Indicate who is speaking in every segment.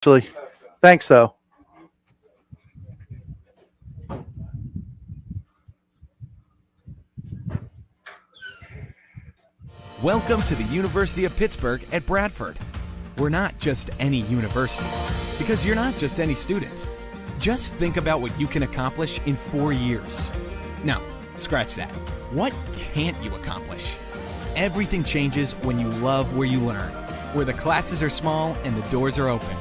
Speaker 1: Actually, thanks though.
Speaker 2: Welcome to the University of Pittsburgh at Bradford. We're not just any university, because you're not just any student. Just think about what you can accomplish in 4 years. No, scratch that. What can't you accomplish? Everything changes when you love where you learn, where the classes are small and the doors are open.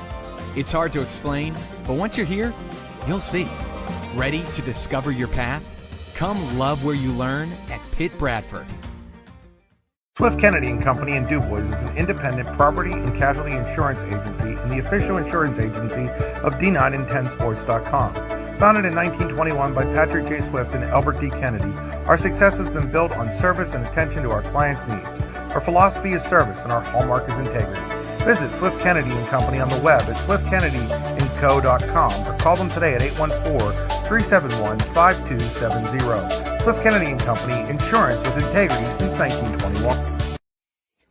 Speaker 2: It's hard to explain, but once you're here, you'll see. Ready to discover your path? Come love where you learn at Pitt Bradford.
Speaker 3: Swift Kennedy & Company in DuBois is an independent property and casualty insurance agency and the official insurance agency of D9and10sports.com. Founded in 1921 by Patrick J. Swift and Albert D. Kennedy, our success has been built on service and attention to our clients' needs. Our philosophy is service and our hallmark is integrity. Visit Swift Kennedy & Company on the web at swiftkennedyandco.com or call them today at 814-371-5270. Swift Kennedy & Company, insurance with integrity since 1921.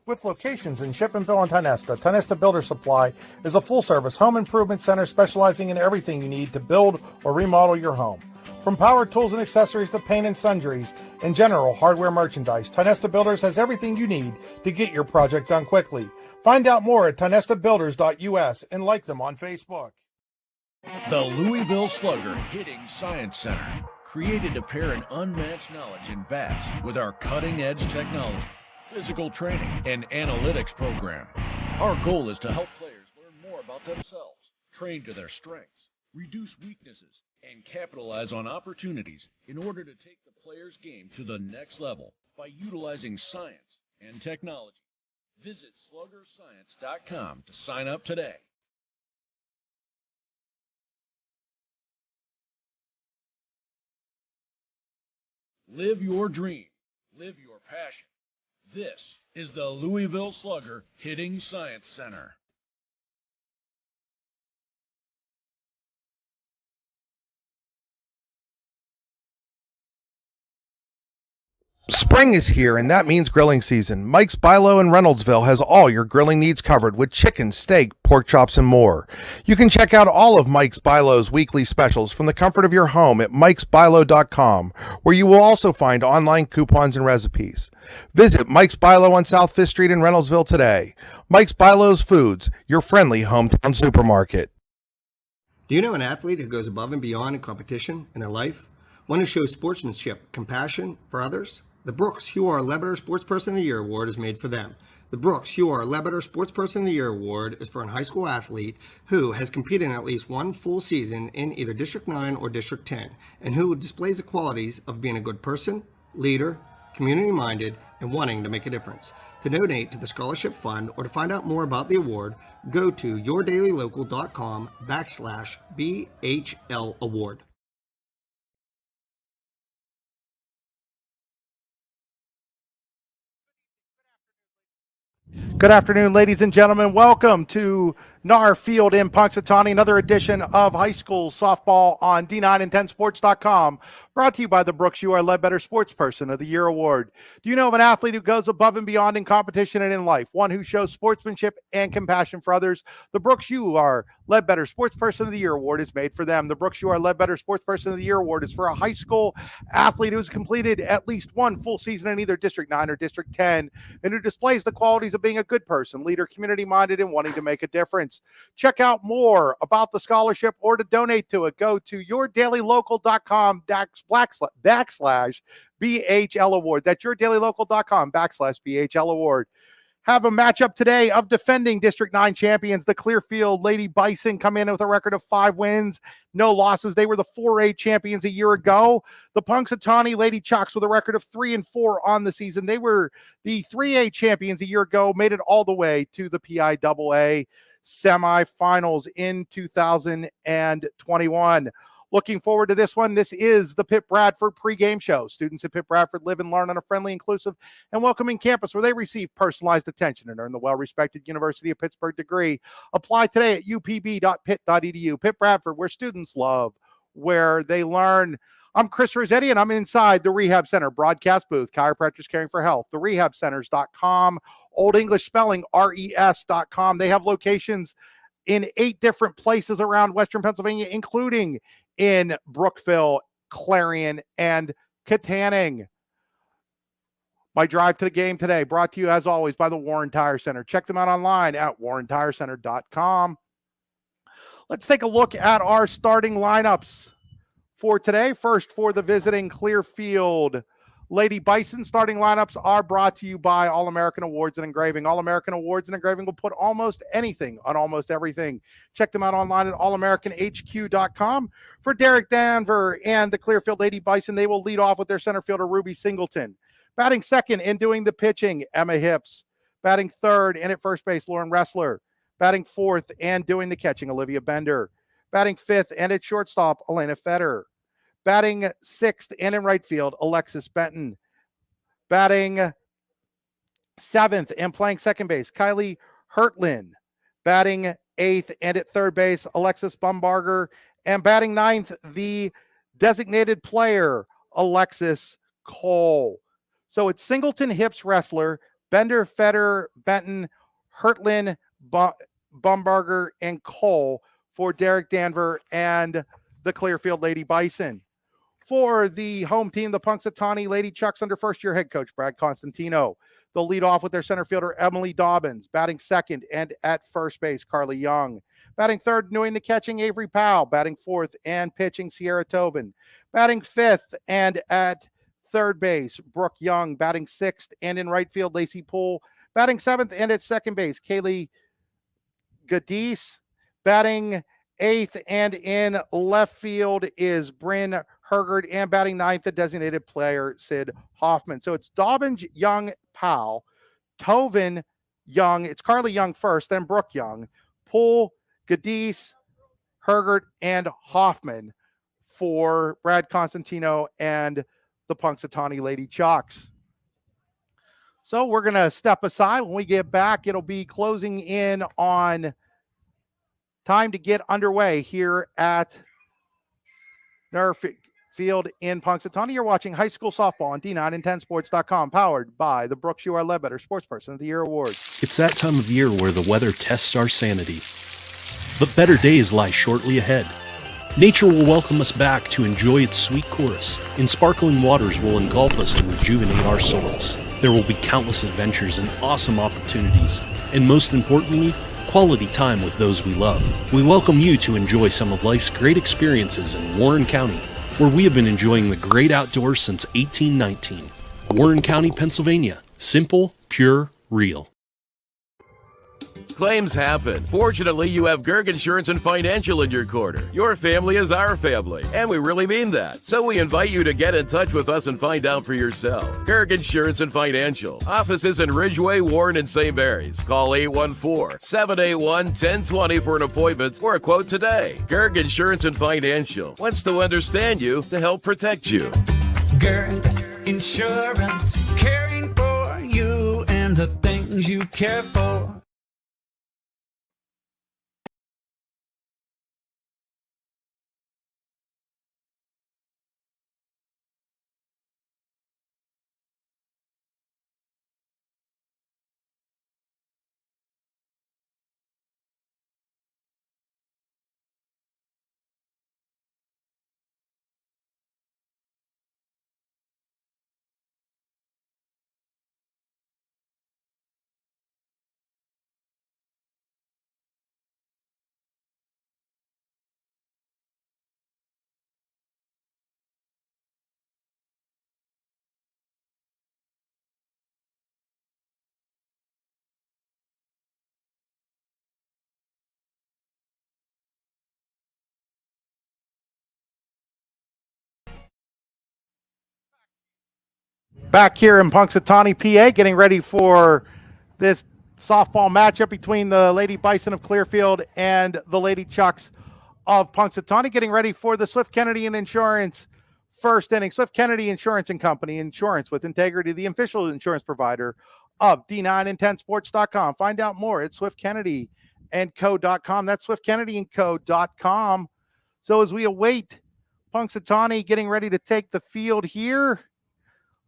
Speaker 3: With locations in Shippenville and Tionesta, Tionesta Builder Supply is a full-service home improvement center specializing in everything you need to build or remodel your home. From power tools and accessories to paint and sundries and general hardware merchandise, Tionesta Builders has everything you need to get your project done quickly. Find out more at tionestabuilders.us and like them on Facebook.
Speaker 4: The Louisville Slugger Hitting Science Center, created to pair an unmatched knowledge in bats with our cutting-edge technology, physical training, and analytics program. Our goal is to help players learn more about themselves, train to their strengths, reduce weaknesses, and capitalize on opportunities in order to take the player's game to the next level by utilizing science and technology. Visit sluggerscience.com to sign up today. Live your dream. Live your passion. This is the Louisville Slugger Hitting Science Center.
Speaker 3: Spring is here, and that means grilling season. Mike's Bilo in Reynoldsville has all your grilling needs covered with chicken, steak, pork chops, and more. You can check out all of Mike's Bilo's weekly specials from the comfort of your home at mikesbilo.com, where you will also find online coupons and recipes. Visit Mike's Bilo on South 5th Street in Reynoldsville today. Mike's Bilo's Foods, your friendly hometown supermarket.
Speaker 5: Do you know an athlete who goes above and beyond in competition in their life? One who shows sportsmanship, compassion for others? The Brooks Huar Lebeter Sportsperson of the Year Award is made for them. The Brooks Huar Lebeter Sportsperson of the Year Award is for a high school athlete who has competed in at least one full season in either District 9 or District 10, and who displays the qualities of being a good person, leader, community-minded, and wanting to make a difference. To donate to the Scholarship Fund or to find out more about the award, go to yourdailylocal.com/BHL Award.
Speaker 3: Good afternoon, ladies and gentlemen. Welcome to NAR Field in Punxsutawney, another edition of high school softball on D9and10sports.com, brought to you by the Brooks Huar Lebeter Sportsperson of the Year Award. Do you know of an athlete who goes above and beyond in competition and in life, one who shows sportsmanship and compassion for others? The Brooks Huar Lebeter Sportsperson of the Year Award is made for them. The Brooks Huar Lebeter Sportsperson of the Year Award is for a high school athlete who's completed at least one full season in either District 9 or District 10, and who displays the qualities of being a good person, leader, community-minded, and wanting to make a difference. Check out more about the scholarship or to donate to it. Go to yourdailylocal.com/BHL Award. That's yourdailylocal.com/BHL Award. Have a matchup today of defending District 9 champions. The Clearfield Lady Bison come in with a record of 5 wins, no losses. They were the 4A champions a year ago. The Punxsutawney Lady Chucks with a record of 3-4 on the season. They were the 3A champions a year ago, made it all the way to the PIAA semifinals in 2021. Looking forward to this one. This is the Pitt Bradford pregame show. Students at Pitt Bradford live and learn on a friendly, inclusive, and welcoming campus where they receive personalized attention and earn the well-respected University of Pittsburgh degree. Apply today at upb.pitt.edu. Pitt Bradford, where students love, where they learn. I'm Chris Rossetti, and I'm inside the Rehab Center broadcast booth. Chiropractors Caring for Health, therehabcenters.com, Old English Spelling, RES.com. They have locations in 8 different places around Western Pennsylvania, including in Brookville, Clarion, and Katanning. My drive to the game today brought to you, as always, by the Warren Tire Center. Check them out online at warrentirecenter.com. Let's take a look at our starting lineups for today. First, for the visiting Clearfield Lady Bison, starting lineups are brought to you by All-American Awards and Engraving. All-American Awards and Engraving will put almost anything on almost everything. Check them out online at allamericanhq.com. For Derek Danver and the Clearfield Lady Bison, they will lead off with their center fielder, Ruby Singleton. Batting second and doing the pitching, Emma Hips. Batting third and at first base, Lauren Ressler. Batting fourth and doing the catching, Olivia Bender. Batting fifth and at shortstop, Elena Fetter. Batting sixth and in right field, Alexis Benton. Batting seventh and playing second base, Kylie Hertlin. Batting eighth and at third base, Alexis Bumbarger. And batting ninth, the designated player, Alexis Cole. So it's Singleton, Hips, Ressler, Bender, Fetter, Benton, Hertlin, Bumbarger, and Cole for Derek Danver and the Clearfield Lady Bison. For the home team, the Punxsutawney Lady Chucks under first-year head coach Brad Constantino. They'll lead off with their center fielder, Emily Dobbins. Batting second and at first base, Carly Young. Batting third, doing the catching, Avery Powell. Batting fourth and pitching, Sierra Tobin. Batting fifth and at third base, Brooke Young. Batting sixth and in right field, Lacey Poole. Batting seventh and at second base, Kaylee Gadis. Batting eighth and in left field is Bryn Hergert, and batting ninth, the designated player, Sid Hoffman. So it's Dobbins, Young, Powell, Tovin, Young. It's Carly Young first, then Brooke Young, Poole, Gadis, Hergert, and Hoffman for Brad Constantino and the Punxsutawney Lady Chucks. So we're going to step aside. When we get back, it'll be closing in on time to get underway here at Field in Punxsutawney. You're watching high school softball on D9and10sports.com, powered by the Brooks U.R. Ledbetter Sports Person of the Year Awards.
Speaker 1: It's that time of year where the weather tests our sanity. But better days lie shortly ahead. Nature will welcome us back to enjoy its sweet chorus, and sparkling waters will engulf us to rejuvenate our souls. There will be countless adventures and awesome opportunities, and most importantly, quality time with those we love. We welcome you to enjoy some of life's great experiences in Warren County, where we have been enjoying the great outdoors since 1819. Warren County, Pennsylvania. Simple, pure, real.
Speaker 6: Claims happen. Fortunately, you have Gerg Insurance and Financial in your corner. Your family is our family, and we really mean that. So we invite you to get in touch with us and find out for yourself. Gerg Insurance and Financial. Offices in Ridgeway, Warren, and St. Mary's. Call 814-781-1020 for an appointment or a quote today. Gerg Insurance and Financial wants to understand you to help protect you.
Speaker 7: Gerg Insurance, caring for you and the things you care for.
Speaker 3: Back here in Punxsutawney, PA, getting ready for this softball matchup between the Lady Bison of Clearfield and the Lady Chucks of Punxsutawney, getting ready for the Swift Kennedy and Insurance first inning. Swift Kennedy Insurance and Company, insurance with integrity, the official insurance provider of D9and10sports.com. Find out more at swiftkennedyandco.com. That's swiftkennedyandco.com. So as we await Punxsutawney getting ready to take the field here,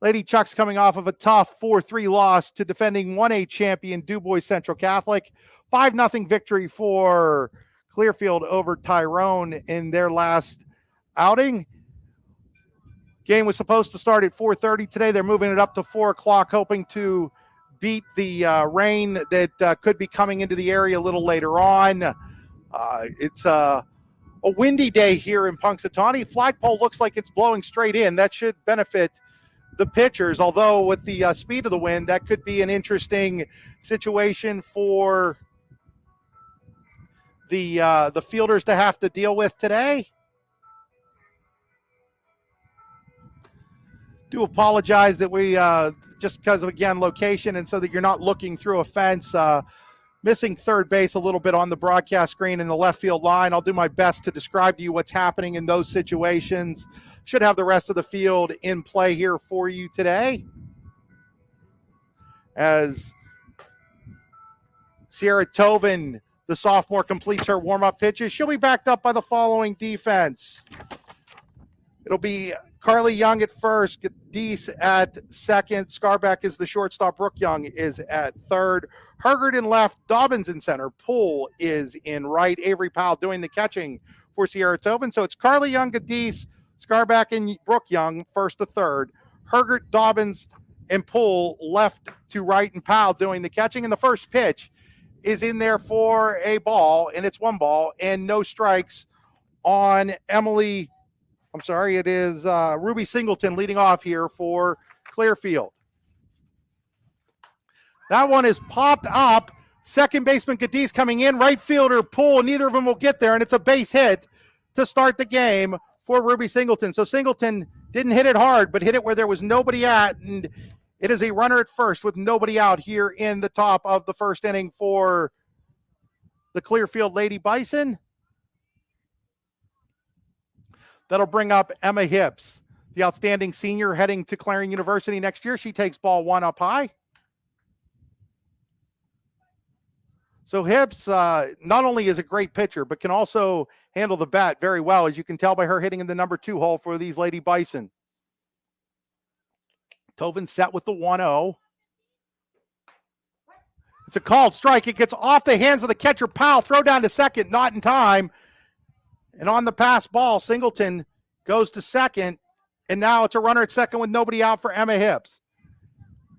Speaker 3: Lady Chucks coming off of a tough 4-3 loss to defending 1A champion DuBois Central Catholic. 5-0 victory for Clearfield over Tyrone in their last outing. Game was supposed to start at 4:30 today. They're moving it up to 4 o'clock, hoping to beat the rain that could be coming into the area a little later on. It's a windy day here in Punxsutawney. Flagpole looks like it's blowing straight in. That should benefit the pitchers, although with the speed of the wind, that could be an interesting situation for the fielders to have to deal with today. Do apologize that we, just because of, again, location and so that you're not looking through a fence, missing third base a little bit on the broadcast screen in the left field line. I'll do my best to describe to you what's happening in those situations. Should have the rest of the field in play here for you today. As Sierra Tobin, the sophomore, completes her warm-up pitches. She'll be backed up by the following defense. It'll be Carly Young at first, Deese at second, Scarback is the shortstop, Brooke Young is at third, Hergert in left, Dobbins in center, Poole is in right, Avery Powell doing the catching for Sierra Tobin. So it's Carly Young, Deese, Scarback, and Brooke Young first to third, Hergert, Dobbins, and Poole left to right, and Powell doing the catching. And the first pitch is in there for a ball, and it's 1 ball and no strikes on it is Ruby Singleton leading off here for Clearfield. That one is popped up. Second baseman Cadiz coming in. Right fielder Poole. Neither of them will get there, and it's a base hit to start the game for Ruby Singleton. So Singleton didn't hit it hard, but hit it where there was nobody at, and it is a runner at first with nobody out here in the top of the first inning for the Clearfield Lady Bison. That'll bring up Emma Hips, the outstanding senior heading to Clarion University next year. She takes ball 1 up high. So Hips not only is a great pitcher, but can also handle the bat very well, as you can tell by her hitting in the number 2 hole for these Lady Bison. Tobin set with the 1-0. It's a called strike. It gets off the hands of the catcher, Powell. Throw down to second, not in time. And on the pass ball, Singleton goes to second, and now it's a runner at second with nobody out for Emma Hips.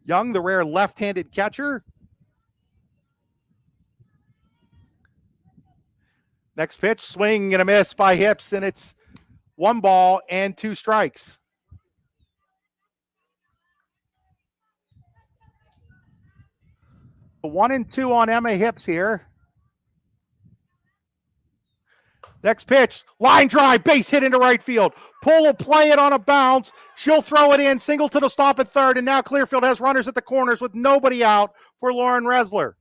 Speaker 3: Young, the rare left-handed catcher. Next pitch, swing and a miss by Hips, and it's 1 ball and 2 strikes. A 1-2 on Emma Hips here. Next pitch, line drive, base hit into right field. Poole will play it on a bounce. She'll throw it in. Singleton will stop at third, and now Clearfield has runners at the corners with nobody out for Lauren Resler.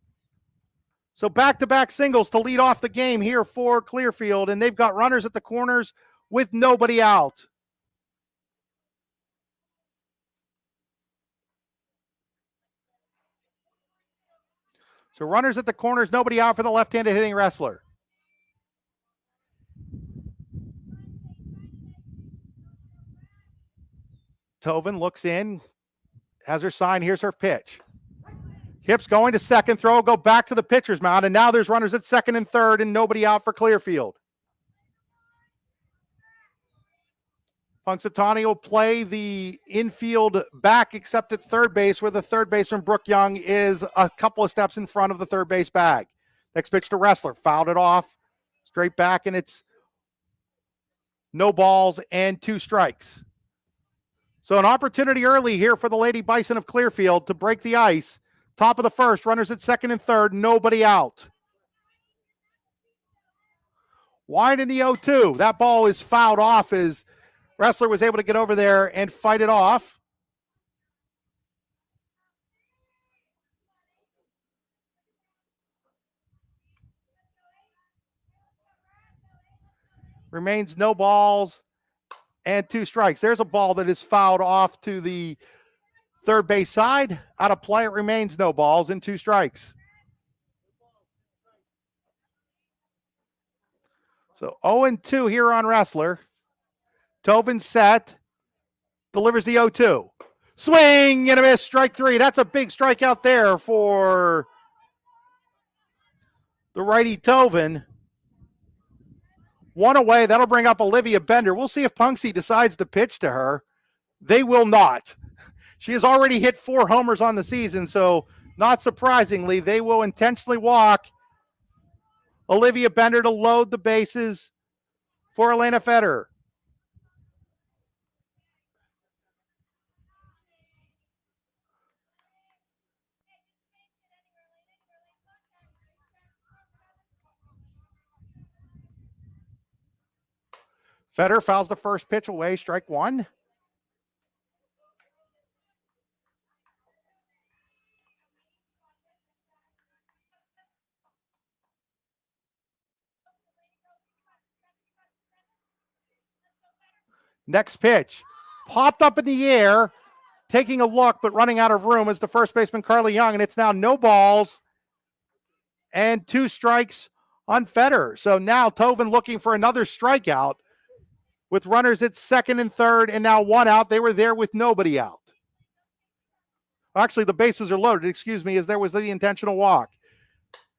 Speaker 3: So back-to-back singles to lead off the game here for Clearfield, and they've got runners at the corners with nobody out. So runners at the corners, nobody out for the left-handed hitting wrestler. Tobin looks in, has her sign. Here's her pitch. Hips going to second, throw will go back to the pitcher's mound, and now there's runners at second and third and nobody out for Clearfield. Punxsutawney will play the infield back except at third base, where the third baseman, Brooke Young, is a couple of steps in front of the third base bag. Next pitch to Wrestler, fouled it off, straight back, and it's no balls and 2 strikes. So an opportunity early here for the Lady Bison of Clearfield to break the ice. Top of the first, runners at second and third, nobody out. Wide in the 0-2. That ball is fouled off as Wrestler was able to get over there and fight it off. Remains no balls and 2 strikes. There's a ball that is fouled off to the third base side. Out of play, it remains no balls and 2 strikes. So 0-2 here on Wrestler. Tobin set, delivers the 0-2. Swing and a miss, strike 3. That's a big strikeout there for the righty Tovin. One away. That'll bring up Olivia Bender. We'll see if Punxsutawney decides to pitch to her. They will not. She has already hit 4 homers on the season, so not surprisingly, they will intentionally walk Olivia Bender to load the bases for Elena Federer. Federer fouls the first pitch away, strike 1. Next pitch, popped up in the air, taking a look, but running out of room is the first baseman, Carly Young, and it's now no balls and 2 strikes on Federer. So now Tovin looking for another strikeout with runners at second and third, and now 1 out. They were there with nobody out. Actually, the bases are loaded, as there was the intentional walk.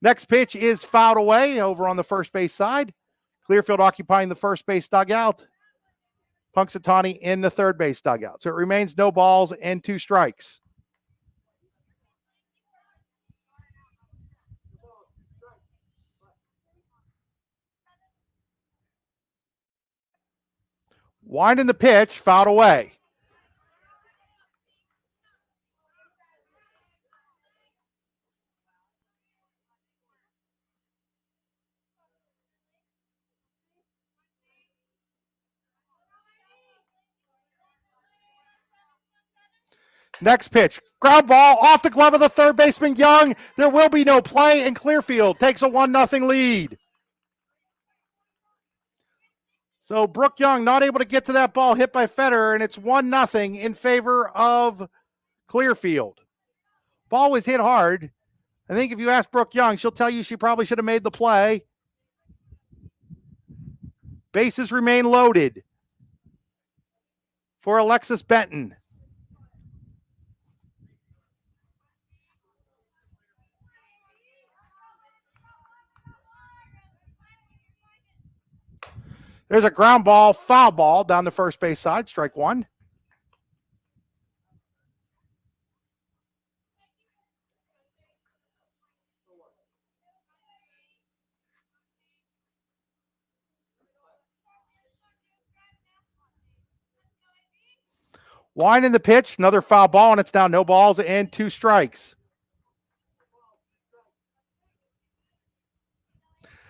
Speaker 3: Next pitch is fouled away over on the first base side. Clearfield occupying the first base dugout. Punxsutawney in the third base dugout. So it remains no balls and 2 strikes. Winding the pitch, fouled away. Next pitch, ground ball off the glove of the third baseman, Young. There will be no play, and Clearfield takes a 1-0 lead. So Brooke Young not able to get to that ball hit by Federer, and it's 1-0 in favor of Clearfield. Ball was hit hard. I think if you ask Brooke Young, she'll tell you she probably should have made the play. Bases remain loaded for Alexis Benton. There's a ground ball, foul ball down the first base side, strike 1. Winding the pitch, another foul ball, and it's now no balls and 2 strikes.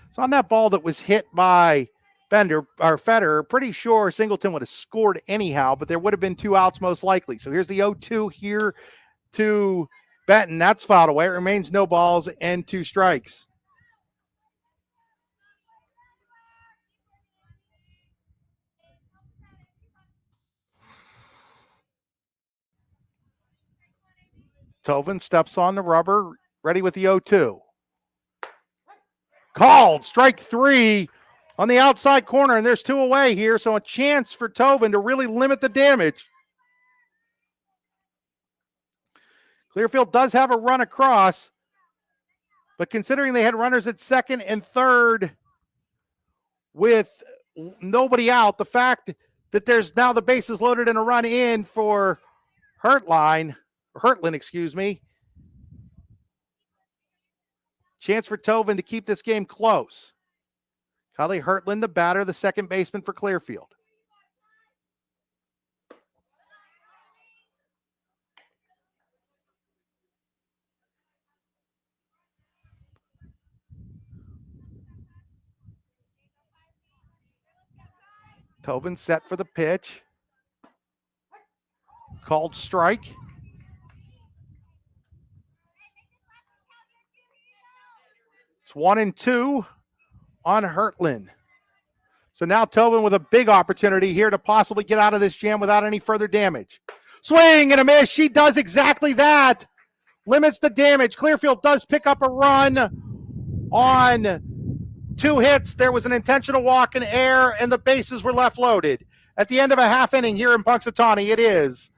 Speaker 3: So on that ball that was hit by Bender or Federer, pretty sure Singleton would have scored anyhow, but there would have been 2 outs most likely. So here's the 0-2 here to Benton. That's fouled away. It remains no balls and 2 strikes. Tovin steps on the rubber, ready with the 0-2. Called, strike 3 on the outside corner, and there's 2 away here, so a chance for Tovin to really limit the damage. Clearfield does have a run across, but considering they had runners at second and third with nobody out, the fact that there's now the bases loaded and a run in for Hertlin, chance for Tovin to keep this game close. Kylie Hertlin, the batter, the second baseman for Clearfield. Tovin set for the pitch. Called strike. It's 1-2 on Hertlin. So now Tovin with a big opportunity here to possibly get out of this jam without any further damage. Swing and a miss. She does exactly that. Limits the damage. Clearfield does pick up a run on 2 hits. There was an intentional walk in air, and the bases were left loaded. At the end of a half inning here in Punxsutawney, it is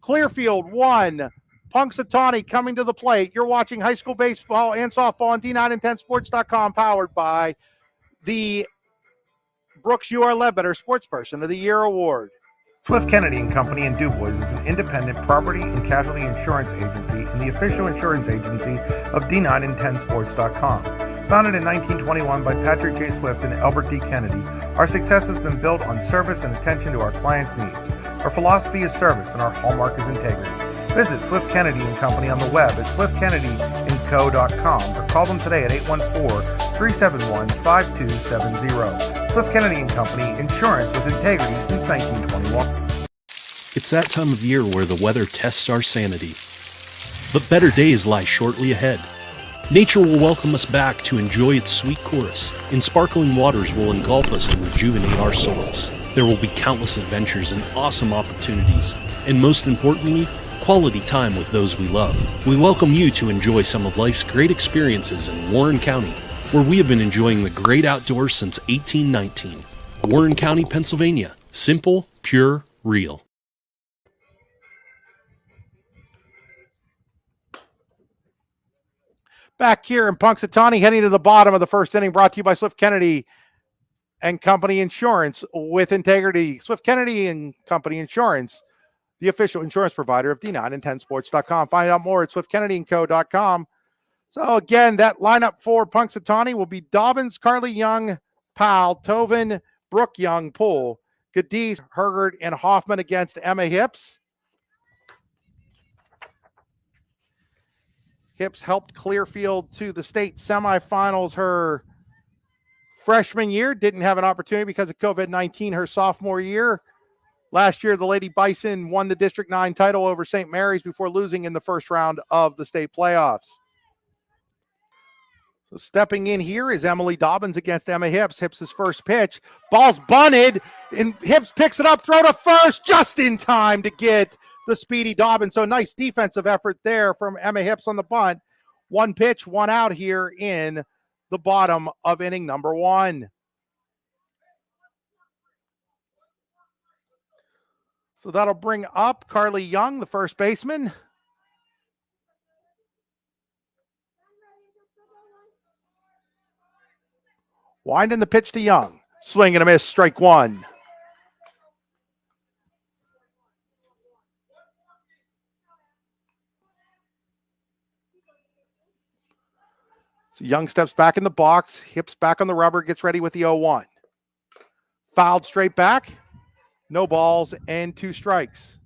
Speaker 3: Clearfield 1, Punxsutawney coming to the plate. You're watching high school baseball and softball on D910sports.com, powered by the Brooks You Are Ledbetter Sports Person of the Year Award.
Speaker 8: Swift Kennedy and Company in DuBois is an independent property and casualty insurance agency and the official insurance agency of D910sports.com. Founded in 1921 by Patrick J. Swift and Albert D. Kennedy, our success has been built on service and attention to our clients' needs. Our philosophy is service and our hallmark is integrity. Visit Swift Kennedy and Company on the web at swiftkennedyandco.com or call them today at 814-371-5270. Swift Kennedy and Company, insurance with integrity since 1921.
Speaker 1: It's that time of year where the weather tests our sanity. But better days lie shortly ahead. Nature will welcome us back to enjoy its sweet chorus, and sparkling waters will engulf us and rejuvenate our souls. There will be countless adventures and awesome opportunities, and most importantly, quality time with those we love. We welcome you to enjoy some of life's great experiences in Warren County, where we have been enjoying the great outdoors since 1819. Warren County, Pennsylvania. Simple, pure, real.
Speaker 3: Back here in Punxsutawney, heading to the bottom of the first inning, brought to you by Swift Kennedy and Company Insurance with integrity. Swift Kennedy and Company Insurance, the official insurance provider of D910sports.com. Find out more at swiftkennedyandco.com. So again, that lineup for Punxsutawney will be Dobbins, Carly Young, Powell, Tovin, Brooke Young, Poole, Cadiz, Hergert, and Hoffman against Emma Hips. Hips helped Clearfield to the state semifinals her freshman year. Didn't have an opportunity because of COVID-19 her sophomore year. Last year, the Lady Bison won the District 9 title over St. Mary's before losing in the first round of the state playoffs. So stepping in here is Emily Dobbins against Emma Hips. Hips' first pitch. Ball's bunted, and Hips picks it up, throw to first, just in time to get the speedy Dobbins. So nice defensive effort there from Emma Hips on the bunt. One pitch, one out here in the bottom of inning number one. So that'll bring up Carly Young, the first baseman. Winding the pitch to Young. Swing and a miss, strike one. So Young steps back in the box, Hips back on the rubber, gets ready with the 0-1. Fouled straight back. No balls and 2 strikes.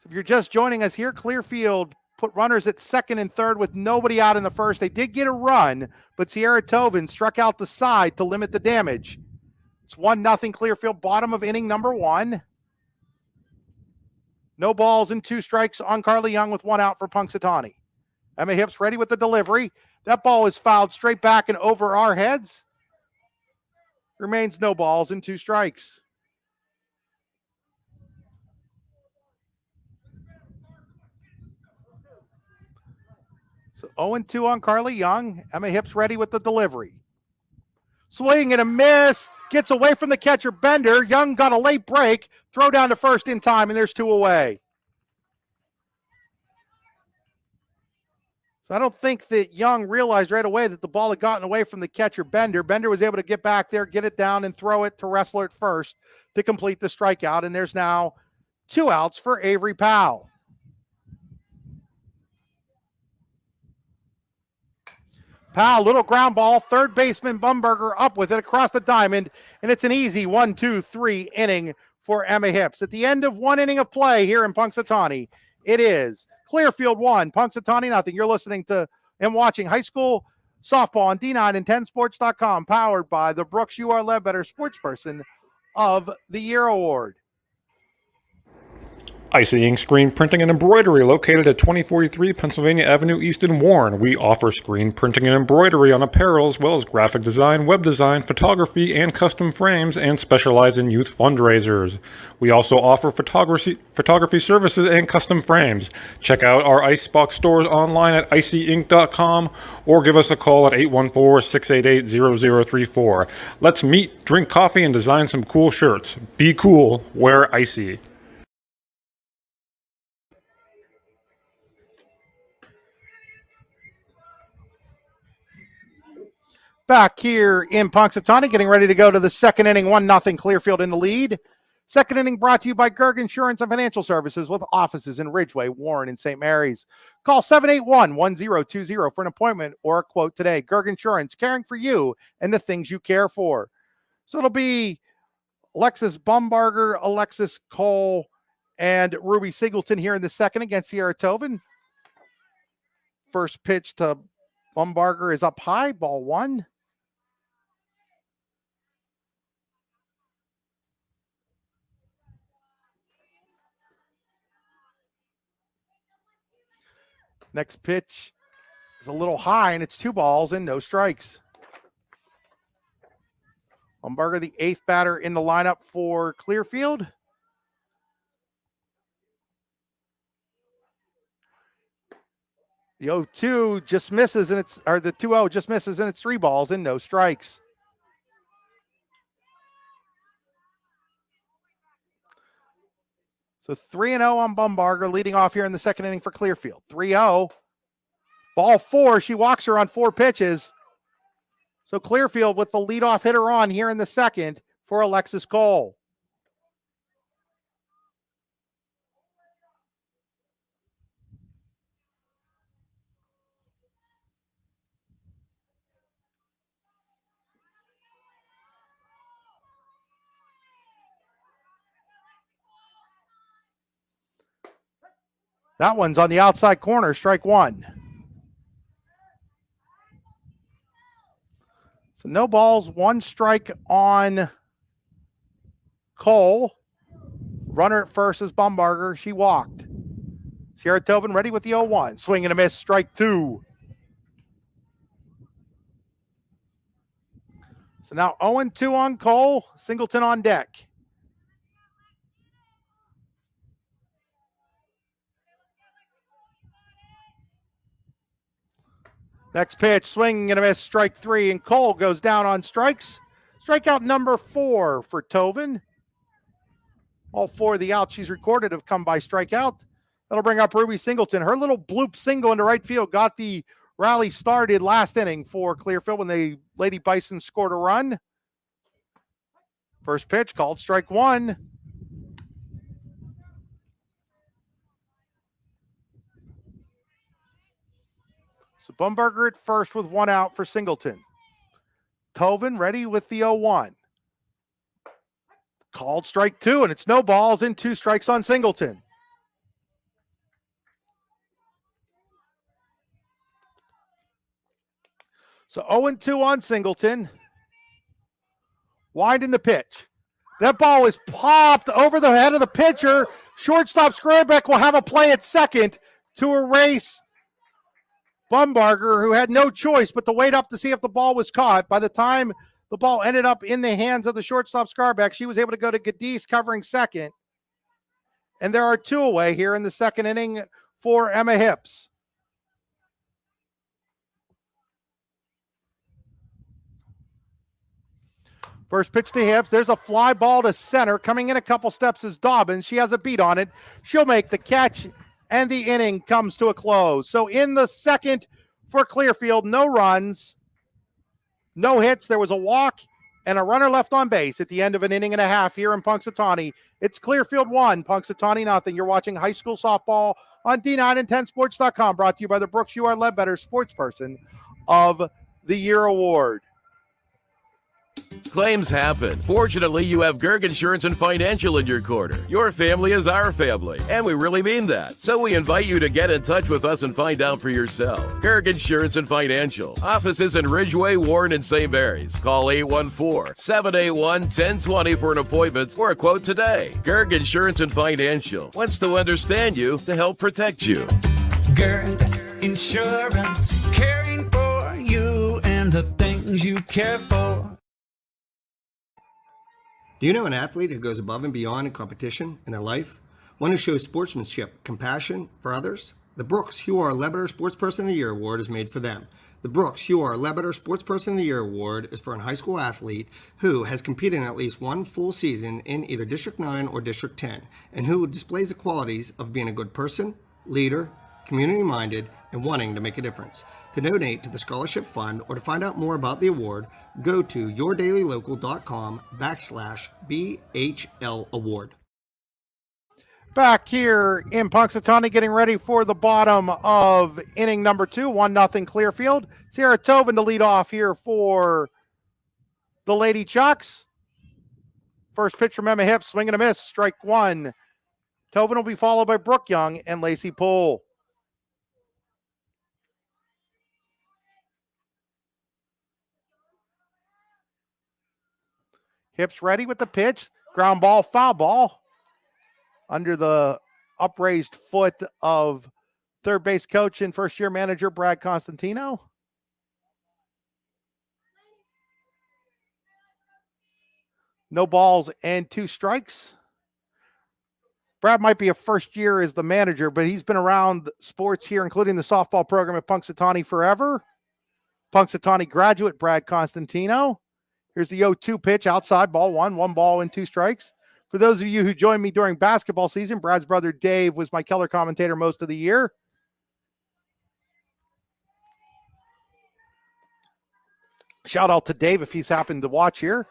Speaker 3: So if you're just joining us here, Clearfield put runners at second and third with nobody out in the first. They did get a run, but Sierra Tovin struck out the side to limit the damage. It's 1-0 Clearfield, bottom of inning number one. No balls and 2 strikes on Carly Young with 1 out for Punxsutawney. Emma Hips ready with the delivery. That ball is fouled straight back and over our heads. Remains no balls and 2 strikes. So 0-2 on Carly Young. Emma Hips ready with the delivery. Swing and a miss. Gets away from the catcher, Bender. Young got a late break. Throw down to first in time, and there's 2 away. So I don't think that Young realized right away that the ball had gotten away from the catcher, Bender. Bender was able to get back there, get it down, and throw it to Wrestler at first to complete the strikeout. And there's now 2 outs for Avery Powell. Powell, little ground ball, third baseman Bumberger up with it across the diamond, and it's an easy 1-2-3 inning for Emma Hips. At the end of 1 inning of play here in Punxsutawney, it is Clearfield 1, Punxsutawney nothing. You're listening to and watching high school softball on D910sports.com, powered by the Brooks You Are Ledbetter Sports Person of the Year Award.
Speaker 9: Icy Ink Screen Printing and Embroidery, located at 2043 Pennsylvania Avenue East in Warren. We offer screen printing and embroidery on apparel as well as graphic design, web design, photography, and custom frames, and specialize in youth fundraisers. We also offer photography services and custom frames. Check out our Icebox stores online at icyink.com or give us a call at 814-688-0034. Let's meet, drink coffee, and design some cool shirts. Be cool, wear Icy.
Speaker 3: Back here in Punxsutawney, getting ready to go to the second inning, 1-0 Clearfield in the lead. Second inning brought to you by Gerg Insurance and Financial Services with offices in Ridgeway, Warren, and St. Mary's. Call 781-1020 for an appointment or a quote today. Gerg Insurance, caring for you and the things you care for. So it'll be Alexis Bumbarger, Alexis Cole, and Ruby Singleton here in the second against Sierra Tobin. First pitch to Bumbarger is up high, ball one. Next pitch is a little high, and it's 2 balls and no strikes. Bumbarger, the 8th batter in the lineup for Clearfield. The 0-2 just misses, and the 2-0 just misses, and it's 3 balls and no strikes. So 3-0 on Bumbarger, leading off here in the second inning for Clearfield. 3-0. Ball 4. She walks her on 4 pitches. So Clearfield with the leadoff hitter on here in the second for Alexis Cole. That one's on the outside corner, strike 1. So no balls, 1 strike on Cole. Runner at first is Bumbarger. She walked. Sierra Tobin ready with the 0-1. Swing and a miss, strike 2. So now 0-2 on Cole. Singleton on deck. Next pitch, swing and a miss, strike 3, and Cole goes down on strikes. Strikeout number 4 for Tobin. All 4 of the outs she's recorded have come by strikeout. That'll bring up Ruby Singleton. Her little bloop single into right field got the rally started last inning for Clearfield when the Lady Bison scored a run. First pitch called strike 1. So Bumbarger at first with 1 out for Singleton. Tobin ready with the 0-1. Called strike 2, and it's no balls and 2 strikes on Singleton. So 0-2 on Singleton. Winding the pitch. That ball is popped over the head of the pitcher. Shortstop Skrabek will have a play at second to erase Bumbarger, who had no choice but to wait up to see if the ball was caught. By the time the ball ended up in the hands of the shortstop Skrabek, she was able to go to Gadis covering second. And there are 2 away here in the second inning for Emma Hips. First pitch to Hips. There's a fly ball to center. Coming in a couple steps is Dobbins. She has a beat on it. She'll make the catch, and the inning comes to a close. So in the second for Clearfield, no runs, no hits. There was a walk and a runner left on base at the end of an inning and a half here in Punxsutawney. It's Clearfield 1, Punxsutawney nothing. You're watching high school softball on D9and10sports.com, brought to you by the Brooks U.R. Ledbetter Sportsperson of the Year Award.
Speaker 6: Claims happen. Fortunately, you have Gerg Insurance and Financial in your corner. Your family is our family, and we really mean that. So we invite you to get in touch with us and find out for yourself. Gerg Insurance and Financial. Offices in Ridgeway, Warren, and St. Mary's. Call 814-781-1020 for an appointment or a quote today. Gerg Insurance and Financial wants to understand you to help protect you.
Speaker 7: Gerg Insurance, caring for you and the things you care for.
Speaker 5: Do you know an athlete who goes above and beyond in competition in their life? One who shows sportsmanship, compassion for others? The Brooks Hugh R. Lebeter Sportsperson of the Year Award is made for them. The Brooks Hugh R. Lebeter Sportsperson of the Year Award is for a high school athlete who has competed in at least one full season in either District 9 or District 10, and who displays the qualities of being a good person, leader, community-minded, and wanting to make a difference. To donate to the scholarship fund or to find out more about the award, go to yourdailylocal.com/BHL award.
Speaker 3: Back here in Punxsutawney, getting ready for the bottom of inning number 2, 1-0 Clearfield. Sierra Tobin to lead off here for the Lady Chucks. First pitch from Emma Hips, swing and a miss, strike 1. Tobin will be followed by Brooke Young and Lacey Poole. Hips ready with the pitch. Ground ball, foul ball. Under the upraised foot of third base coach and first-year manager Brad Constantino. No balls and 2 strikes. Brad might be a first year as the manager, but he's been around sports here, including the softball program at Punxsutawney forever. Punxsutawney graduate Brad Constantino. Here's the 0-2 pitch, outside, ball 1, 1 ball and 2 strikes. For those of you who joined me during basketball season, Brad's brother Dave was my color commentator most of the year. Shout out to Dave if he's happened to watch here.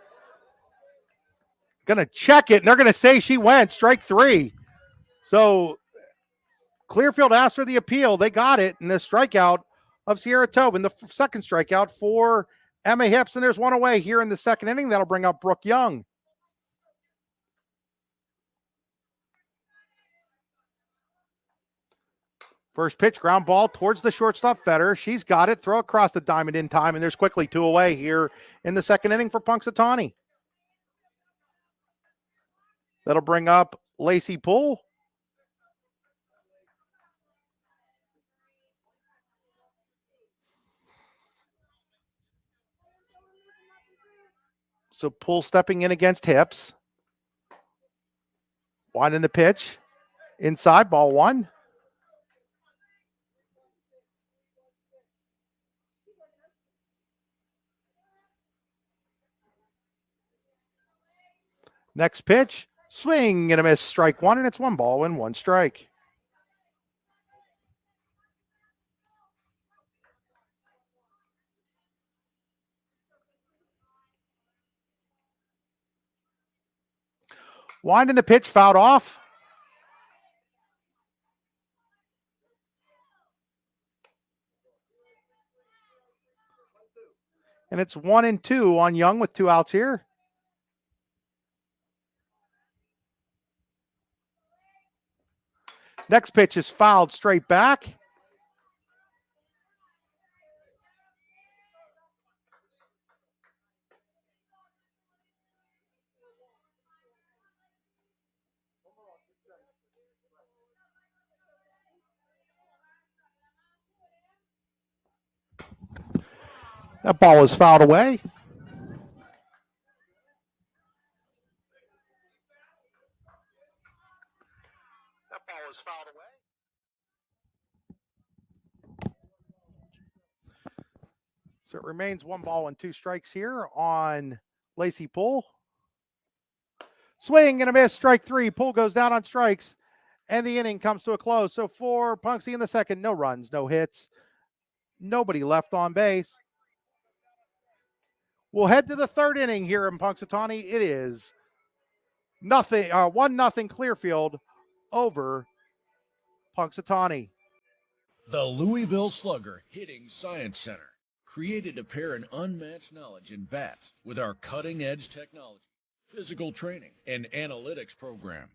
Speaker 3: Gonna check it, and they're gonna say she went, strike 3. So Clearfield asked for the appeal. They got it, and the strikeout of Sierra Tobin, the second strikeout for Emma Hips, and there's one away here in the second inning. That'll bring up Brooke Young. First pitch, ground ball towards the shortstop Fetter. She's got it. Throw across the diamond in time, and there's quickly 2 away here in the second inning for Punxsutawney. That'll bring up Lacey Poole. So Poole stepping in against Hips. Winding the pitch. Inside, ball 1. Next pitch. Swing and a miss, strike 1, and it's 1 ball and 1 strike. Winding the pitch, fouled off. And it's 1-2 on Young with 2 outs here. Next pitch is fouled straight back. That ball was fouled away. That ball was fouled away. So it remains 1 ball and 2 strikes here on Lacey Poole. Swing and a miss, strike 3. Poole goes down on strikes, and the inning comes to a close. So for Punxsy in the second, no runs, no hits, nobody left on base. We'll head to the third inning here in Punxsutawney. It is 1-0 Clearfield over Punxsutawney.
Speaker 4: The Louisville Slugger Hitting Science Center, created to pair an unmatched knowledge in bats with our cutting-edge technology, physical training, and analytics program.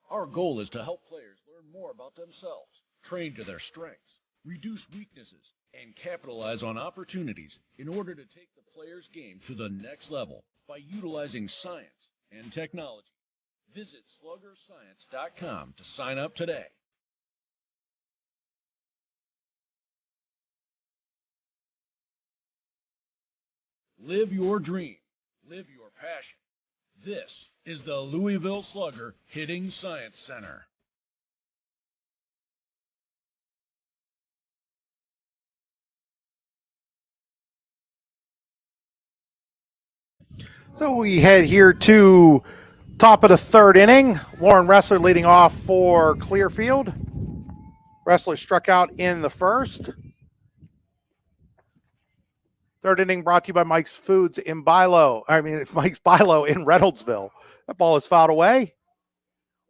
Speaker 4: Our goal is to help players learn more about themselves, train to their strengths, reduce weaknesses, and capitalize on opportunities in order to take the player's game to the next level by utilizing science and technology. Visit sluggerscience.com to sign up today. Live your dream. Live your passion. This is the Louisville Slugger Hitting Science Center.
Speaker 3: So we head here to top of the third inning. Lauren Ressler leading off for Clearfield. Ressler struck out in the first. Third inning brought to you by Mike's Foods in Mike's Bilo in Reynoldsville. That ball is fouled away.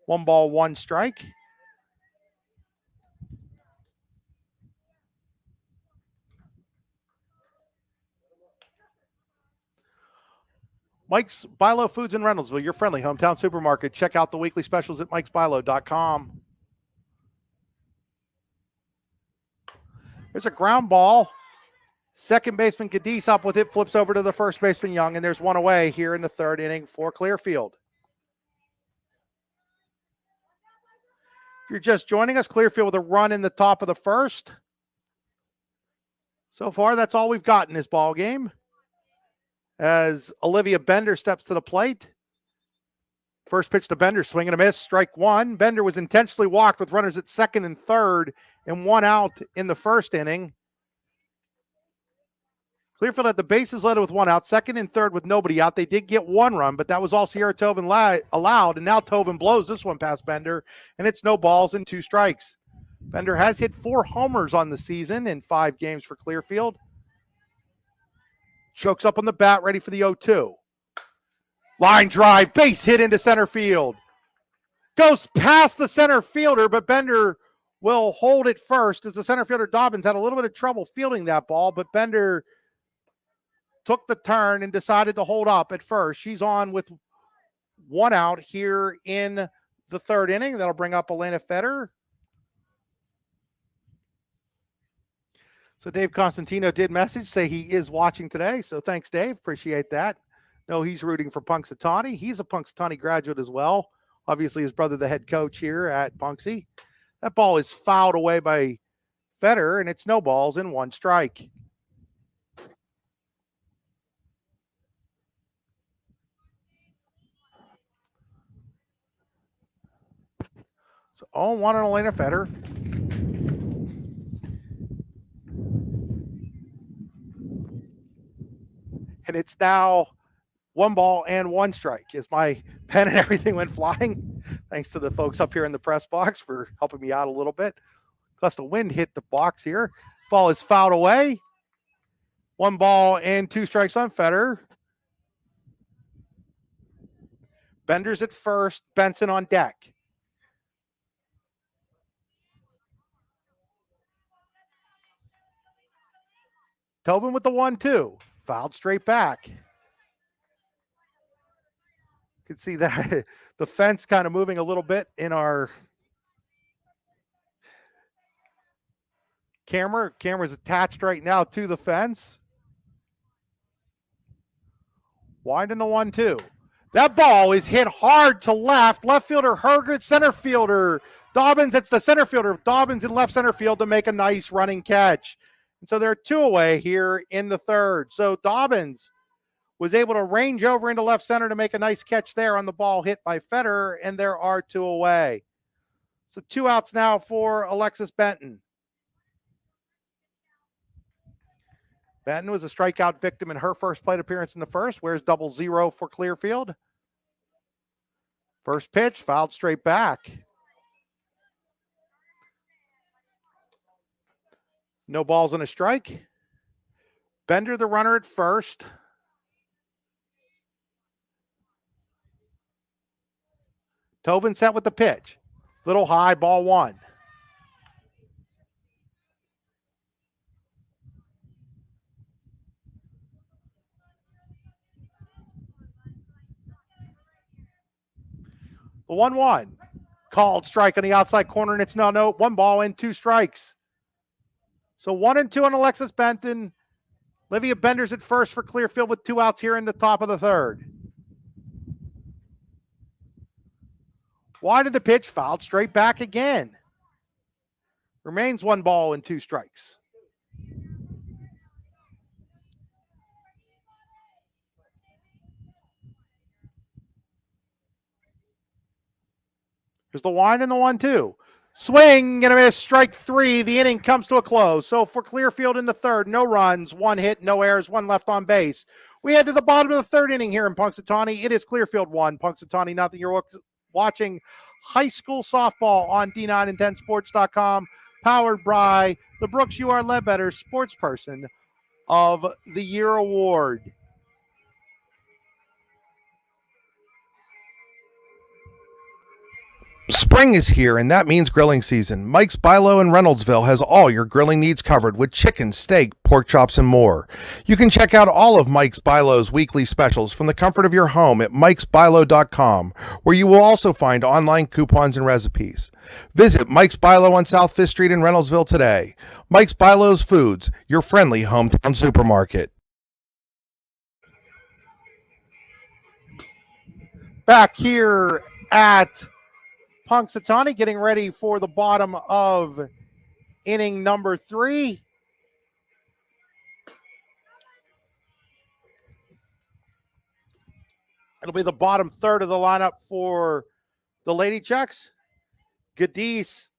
Speaker 3: 1 ball, 1 strike. Mike's Bilo Foods in Reynoldsville, your friendly hometown supermarket. Check out the weekly specials at mikesbilo.com. There's a ground ball. Second baseman Cadiz up with it, flips over to the first baseman Young, and there's one away here in the third inning for Clearfield. If you're just joining us, Clearfield with a run in the top of the first. So far, that's all we've got in this ball game. As Olivia Bender steps to the plate. First pitch to Bender, swing and a miss, strike one. Bender was intentionally walked with runners at second and third and 1 out in the first inning. Clearfield had the bases loaded with 1 out, second and third with nobody out. They did get 1 run, but that was all Sierra Tobin allowed, and now Tobin blows this one past Bender, and it's no balls and 2 strikes. Bender has hit 4 homers on the season in 5 games for Clearfield. Chokes up on the bat, ready for the 0-2. Line drive, base hit into center field. Goes past the center fielder, but Bender will hold it first as the center fielder Dobbins had a little bit of trouble fielding that ball, but Bender took the turn and decided to hold up at first. She's on with 1 out here in the third inning. That'll bring up Elena Fetter. So Dave Constantino did say he is watching today. So thanks, Dave. Appreciate that. No, he's rooting for Punxsutawney. He's a Punxsutawney graduate as well. Obviously, his brother, the head coach here at Punxsy. That ball is fouled away by Fetter, and it's no balls and 1 strike. So 0-1 on Elena Fetter. And it's now 1 ball and 1 strike as my pen and everything went flying. Thanks to the folks up here in the press box for helping me out a little bit. Plus the wind hit the box here. Ball is fouled away. 1 ball and 2 strikes on Fetter. Bender's at first. Benson on deck. Tobin with the 1-2. Fouled straight back. You can see that the fence kind of moving a little bit in our camera. Camera's attached right now to the fence. Winding the 1-2. That ball is hit hard to left. Left fielder Hergert, center fielder Dobbins. It's the center fielder Dobbins in left center field to make a nice running catch. And so there are 2 away here in the third. So Dobbins was able to range over into left center to make a nice catch there on the ball hit by Fetter, and there are 2 away. So 2 outs now for Alexis Benton. Benton was a strikeout victim in her first plate appearance in the first. Where's 0-0 for Clearfield? First pitch, fouled straight back. No balls and a strike. Bender, the runner at first. Tobin set with the pitch. Little high, ball 1. The 1-1. Called strike on the outside corner, and it's no. 1 ball and 2 strikes. So 1-2 on Alexis Benton. Livia Benders at first for Clearfield with 2 outs here in the top of the third. Wide of the pitch, fouled straight back again. Remains 1 ball and 2 strikes. Here's the wind and the 1-2. Swing and a miss, strike 3. The inning comes to a close. So for Clearfield in the third, no runs, 1 hit, no errors, 1 left on base. We head to the bottom of the third inning here in Punxsutawney. It is Clearfield 1, Punxsutawney nothing. You're watching high school softball on D9and10sports.com, powered by the Brooks You Are Ledbetter Sports Person of the Year Award. Spring is here, and that means grilling season. Mike's Bilo in Reynoldsville has all your grilling needs covered with chicken, steak, pork chops, and more. You can check out all of Mike's Bilo's weekly specials from the comfort of your home at mikesbilo.com, where you will also find online coupons and recipes. Visit Mike's Bilo on South 5th Street in Reynoldsville today. Mike's Bilo's Foods, your friendly hometown supermarket. Back here at Punxsutawney, getting ready for the bottom of inning number 3. It'll be the bottom third of the lineup for the Lady Chucks. Gadis,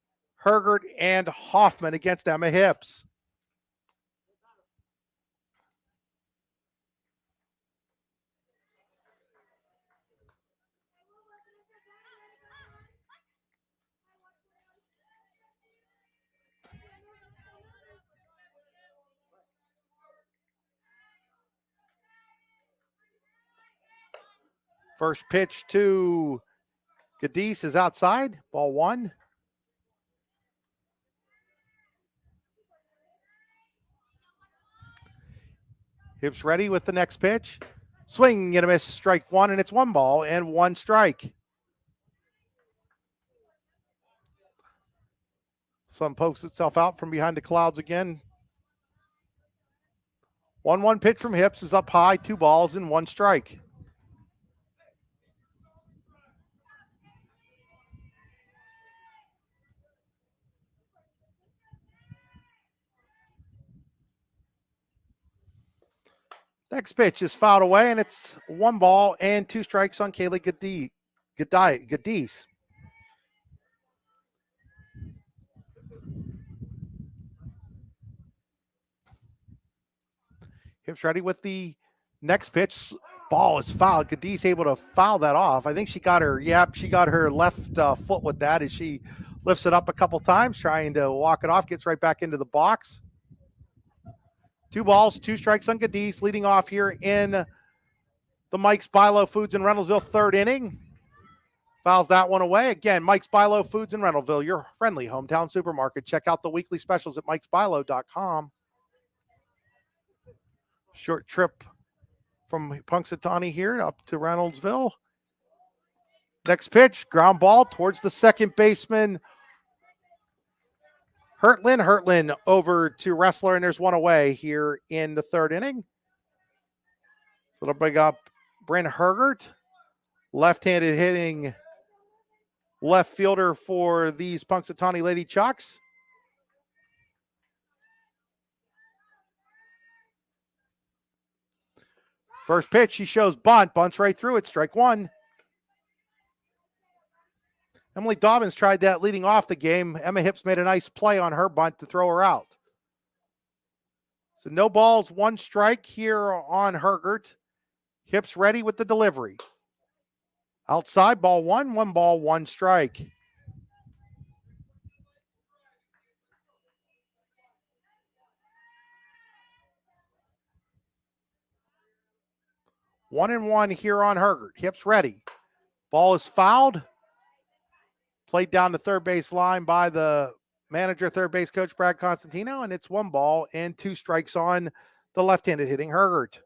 Speaker 3: Hergert, and Hoffman against Emma Hips. First pitch to Gadis is outside. Ball 1. Hips ready with the next pitch. Swing and a miss, strike 1, and it's 1 ball and 1 strike. Sun pokes itself out from behind the clouds again. 1-1 pitch from Hips is up high, 2 balls and 1 strike. Next pitch is fouled away, and it's 1 ball and 2 strikes on Kaylee Gadis. Hips ready with the next pitch. Ball is fouled. Gadis able to foul that off. I think she got her left foot with that as she lifts it up a couple times, trying to walk it off, gets right back into the box. 2 balls, 2 strikes on Gadis, leading off here in the Mike's Bilo Foods in Reynoldsville third inning. Fouls that one away. Again, Mike's Bilo Foods in Reynoldsville, your friendly hometown supermarket. Check out the weekly specials at mikesbilo.com. Short trip from Punxsutawney here up to Reynoldsville. Next pitch, ground ball towards the second baseman, Hertlin over to Wrestler, and there's 1 away here in the third inning. So it'll bring up Bryn Hergert, left-handed hitting left fielder for these Punxsutawney Lady Chucks. First pitch, she shows bunt, bunts right through it, strike 1. Emily Dobbins tried that leading off the game. Emma Hips made a nice play on her bunt to throw her out. So no balls, 1 strike here on Hergert. Hips ready with the delivery. Outside, ball 1, 1 ball, 1 strike. One and 1 here on Hergert. Hips ready. Ball is fouled. Played down the third base line by the manager, third base coach, Brad Constantino, and it's 1 ball and 2 strikes on the left-handed hitting Hergert.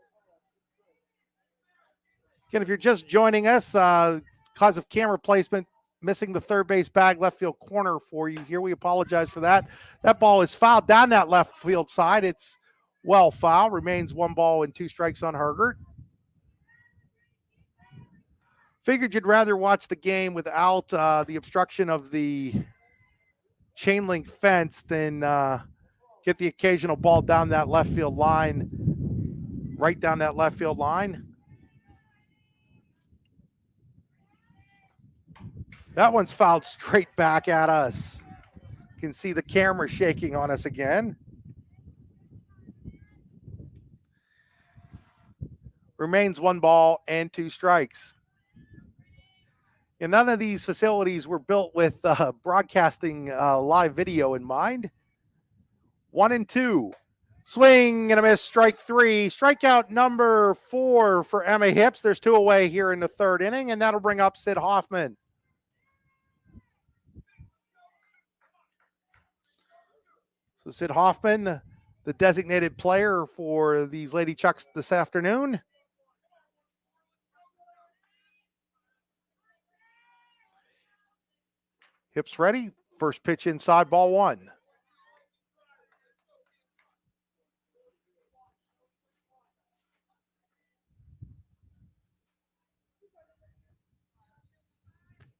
Speaker 3: Again, if you're just joining us, because of camera placement, missing the third base bag left field corner for you here. We apologize for that. That ball is fouled down that left field side. It's well foul. Remains 1 ball and 2 strikes on Hergert. Figured you'd rather watch the game without the obstruction of the chain link fence than get the occasional ball down that left field line, right down that left field line. That one's fouled straight back at us. You can see the camera shaking on us again. Remains 1 ball and 2 strikes. And none of these facilities were built with broadcasting live video in mind. 1-2. Swing and a miss, strike 3. Strikeout number 4 for Emma Hips. There's 2 away here in the 3rd inning, and that'll bring up Sid Hoffman. So Sid Hoffman, the designated player for these Lady Chucks this afternoon. Hips ready. First pitch inside, ball 1.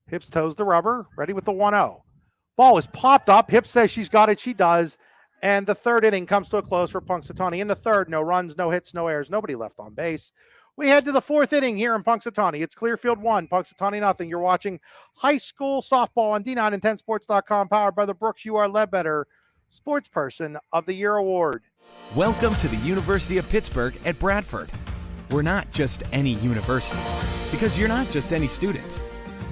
Speaker 3: Hips toes the rubber, ready with the 1-0. Ball is popped up. Hips says she's got it. She does. And the 3rd inning comes to a close for Punxsutawney. In the 3rd, no runs, no hits, no errors, nobody left on base. We head to the 4th inning here in Punxsutawney. It's Clearfield 1, Punxsutawney nothing. You're watching high school softball on D9and10sports.com, powered by the Brooks UR Ledbetter Sports Person of the Year Award.
Speaker 2: Welcome to the University of Pittsburgh at Bradford. We're not just any university, because you're not just any student.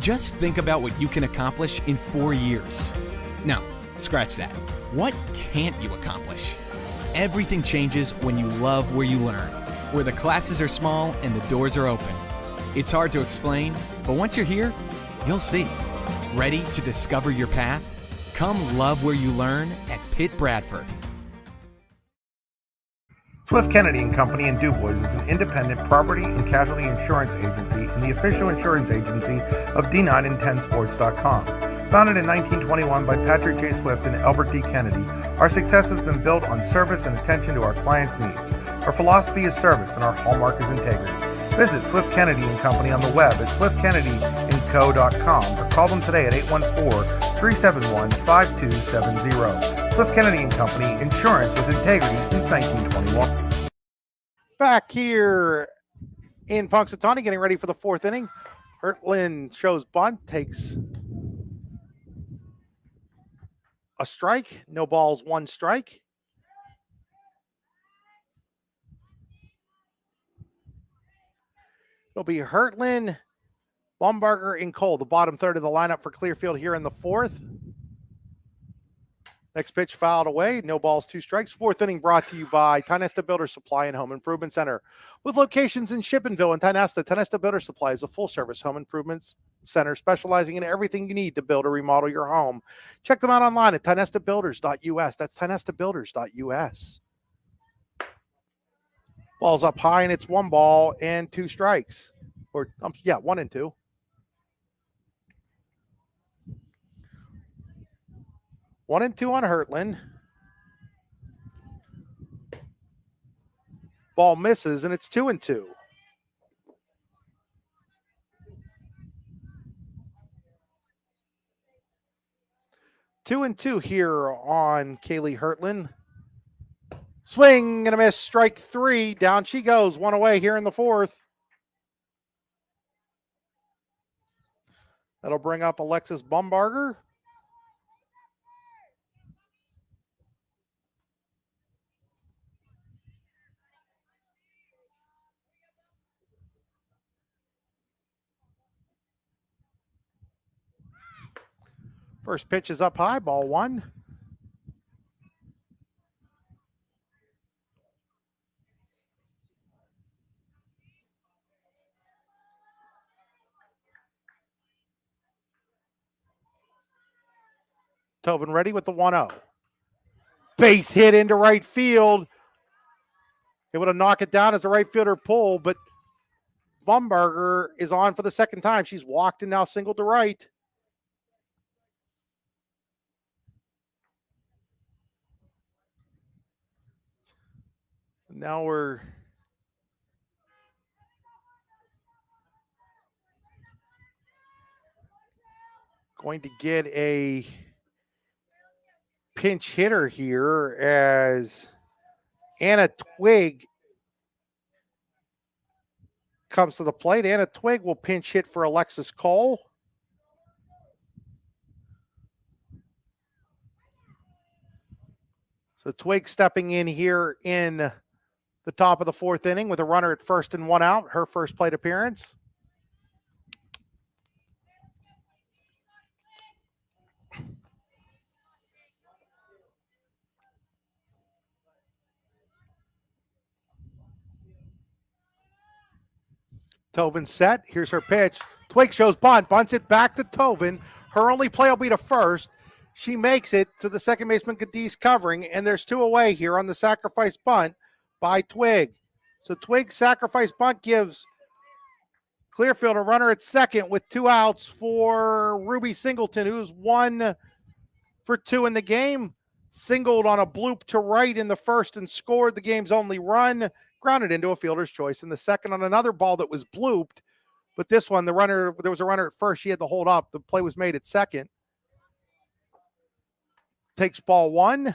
Speaker 2: Just think about what you can accomplish in 4 years. No, scratch that. What can't you accomplish? Everything changes when you love where you learn, where the classes are small and the doors are open. It's hard to explain, but once you're here, you'll see. Ready to discover your path? Come love where you learn at Pitt Bradford.
Speaker 8: Swift Kennedy and Company in Du Bois is an independent property and casualty insurance agency and the official insurance agency of D9and10sports.com. Founded in 1921 by Patrick J. Swift and Albert D. Kennedy, our success has been built on service and attention to our clients' needs. Our philosophy is service and our hallmark is integrity. Visit Swift Kennedy and Company on the web at swiftkennedyandco.com or call them today at 814-371-5270. Swift Kennedy and Company, insurance with integrity since 1921.
Speaker 3: Back here in Punxsutawney, getting ready for the 4th inning. Hertlin shows bunt, takes a strike. No balls, 1 strike. It'll be Hertlin, Baumgartner, and Cole, the bottom third of the lineup for Clearfield here in the 4th. Next pitch fouled away. No balls, 2 strikes. 4th inning brought to you by Tynesta Builder Supply and Home Improvement Center. With locations in Shippenville and Tynesta, Tynesta Builder Supply is a full-service home improvement center specializing in everything you need to build or remodel your home. Check them out online at tynestabuilders.us. That's tynestabuilders.us. Ball's up high, and it's 1 ball and 2 strikes. 1-2. One and 2 on Hertlin. Ball misses, and it's 2-2. Two and 2 here on Kaylee Hertlin. Swing and a miss, strike 3. Down she goes, 1 away here in the 4th. That'll bring up Alexis Baumgartner. First pitch is up high, ball 1. Tobin ready with the 1-0. Base hit into right field. Able to knock it down as a right fielder pull, but Baumgartner is on for the second time. She's walked and now singled to right. Now we're going to get a pinch hitter here as Anna Twig comes to the plate. Anna Twig will pinch hit for Alexis Cole. So Twig stepping in here in the top of the fourth inning with a runner at first and one out, her first plate appearance. Tovin set. Here's her pitch. Twig shows bunt. Bunts it back to Tovin. Her only play will be to first. She makes it to the second baseman Cadiz covering, and there's two away here on the sacrifice bunt by Twig. So Twig's sacrifice bunt gives Clearfield a runner at second with two outs for Ruby Singleton, who's 1 for 2 in the game. Singled on a bloop to right in the first and scored the game's only run. Grounded into a fielder's choice in the second on another ball that was blooped. But this one, there was a runner at first. She had to hold up. The play was made at second. Takes ball one.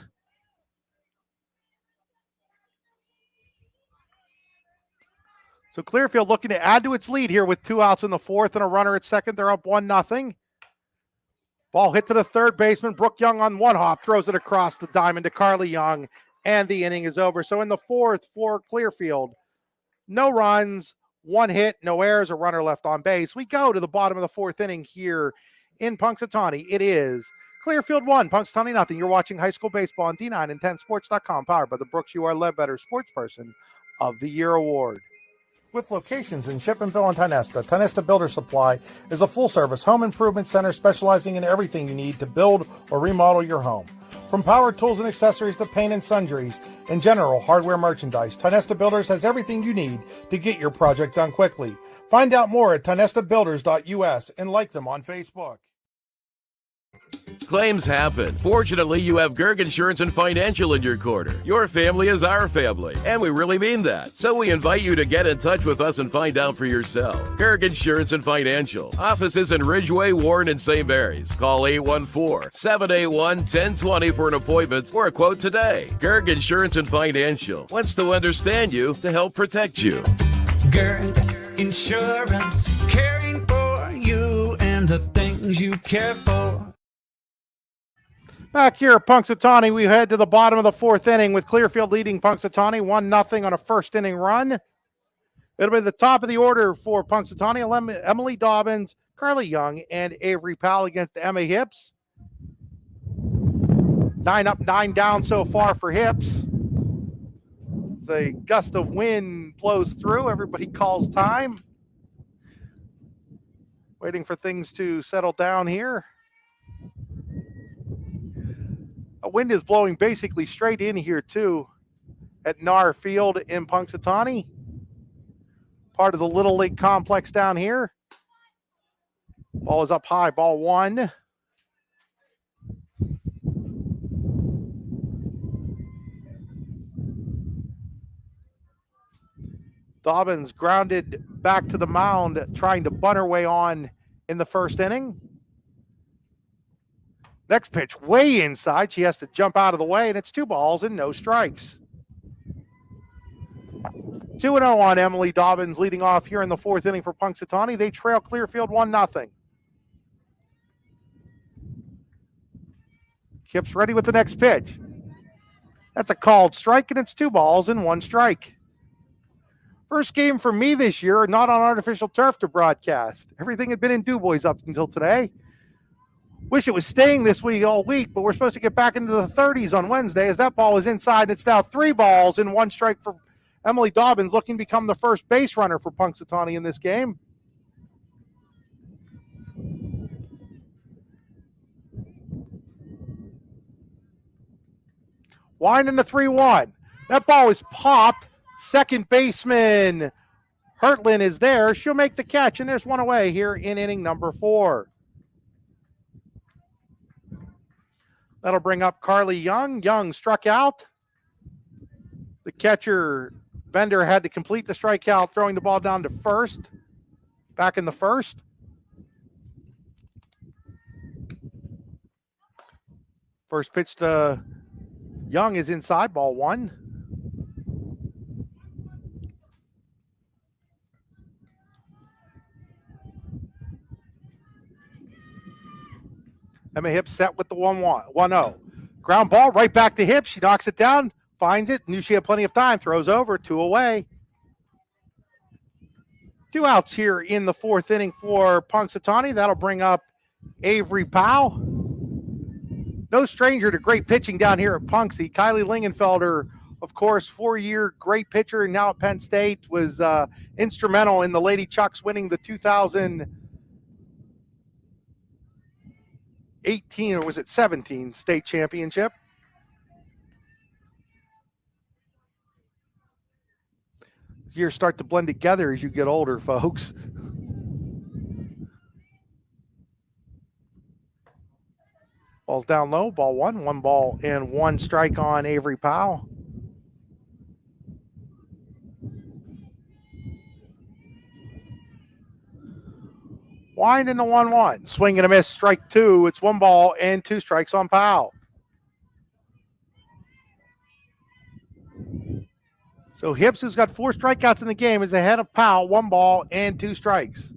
Speaker 3: So Clearfield looking to add to its lead here with two outs in the fourth and a runner at second. They're up 1-0. Ball hit to the third baseman. Brooke Young on one hop throws it across the diamond to Carly Young, and the inning is over. So in the fourth for Clearfield, no runs, one hit, no errors, a runner left on base. We go to the bottom of the fourth inning here in Punxsutawney. It is Clearfield 1, Punxsutawney nothing. You're watching high school baseball on D9 and 10sports.com, powered by the Brooks UR Ledbetter Sports Person of the Year Award. With locations in Shippenville and Tionesta, Tionesta Builder Supply is a full-service home improvement center specializing in everything you need to build or remodel your home. From power tools and accessories to paint and sundries and general hardware merchandise, Tionesta Builders has everything you need to get your project done quickly. Find out more at tionestabuilders.us and like them on Facebook.
Speaker 6: Claims happen. Fortunately, you have Gerg Insurance and Financial in your corner. Your family is our family, and we really mean that. So we invite you to get in touch with us and find out for yourself. Gerg Insurance and Financial. Offices in Ridgeway, Warren, and St. Mary's. Call 814-781-1020 for an appointment or a quote today. Gerg Insurance and Financial wants to understand you to help protect you.
Speaker 7: Gerg Insurance, caring for you and the things you care for.
Speaker 3: Back here at Punxsutawney, we head to the bottom of the fourth inning with Clearfield leading Punxsutawney 1-0 on a first inning run. It'll be the top of the order for Punxsutawney. Emily Dobbins, Carly Young, and Avery Powell against Emma Hips. 9 up, 9 down so far for Hips. As a gust of wind blows through, everybody calls time. Waiting for things to settle down here. A wind is blowing basically straight in here, too, at NAR Field in Punxsutawney. Part of the Little League complex down here. Ball is up high, ball one. Dobbins grounded back to the mound, trying to bunt her way on in the first inning. Next pitch, way inside. She has to jump out of the way, and it's 2 balls and no strikes. 2-0 on Emily Dobbins leading off here in the fourth inning for Punxsutawney. They trail Clearfield 1-0. Kip's ready with the next pitch. That's a called strike, and it's 2 balls and 1 strike. First game for me this year, not on artificial turf to broadcast. Everything had been in DuBois up until today. Wish it was staying this week all week, but we're supposed to get back into the 30s on Wednesday as that ball is inside, and it's now 3 balls and 1 strike for Emily Dobbins, looking to become the first base runner for Punxsutawney in this game. Winding the 3-1. That ball is popped. Second baseman Hertlin is there. She'll make the catch, and there's one away here in inning number 4. That'll bring up Carly Young. Young struck out. The catcher, Bender, had to complete the strikeout, throwing the ball down to first. Back in the first. First pitch to Young is inside, ball one. Emma Hips set with the 1-0. Ground ball right back to Hips. She knocks it down, finds it, knew she had plenty of time, throws over, 2 away. 2 outs here in the 4th inning for Punxsutawney. That'll bring up Avery Powell. No stranger to great pitching down here at Punxsy. Kylie Lingenfelder, of course, 4-year great pitcher, and now at Penn State, was instrumental in the Lady Chucks winning the 2018, or was it 17, state championship. Years start to blend together as you get older, folks. Ball's down low, ball one. 1 ball and 1 strike on Avery Powell. Wind in the 1-1. Swing and a miss, strike 2. It's 1 ball and 2 strikes on Powell. So Hips, who's got 4 strikeouts in the game, is ahead of Powell, 1 ball and 2 strikes.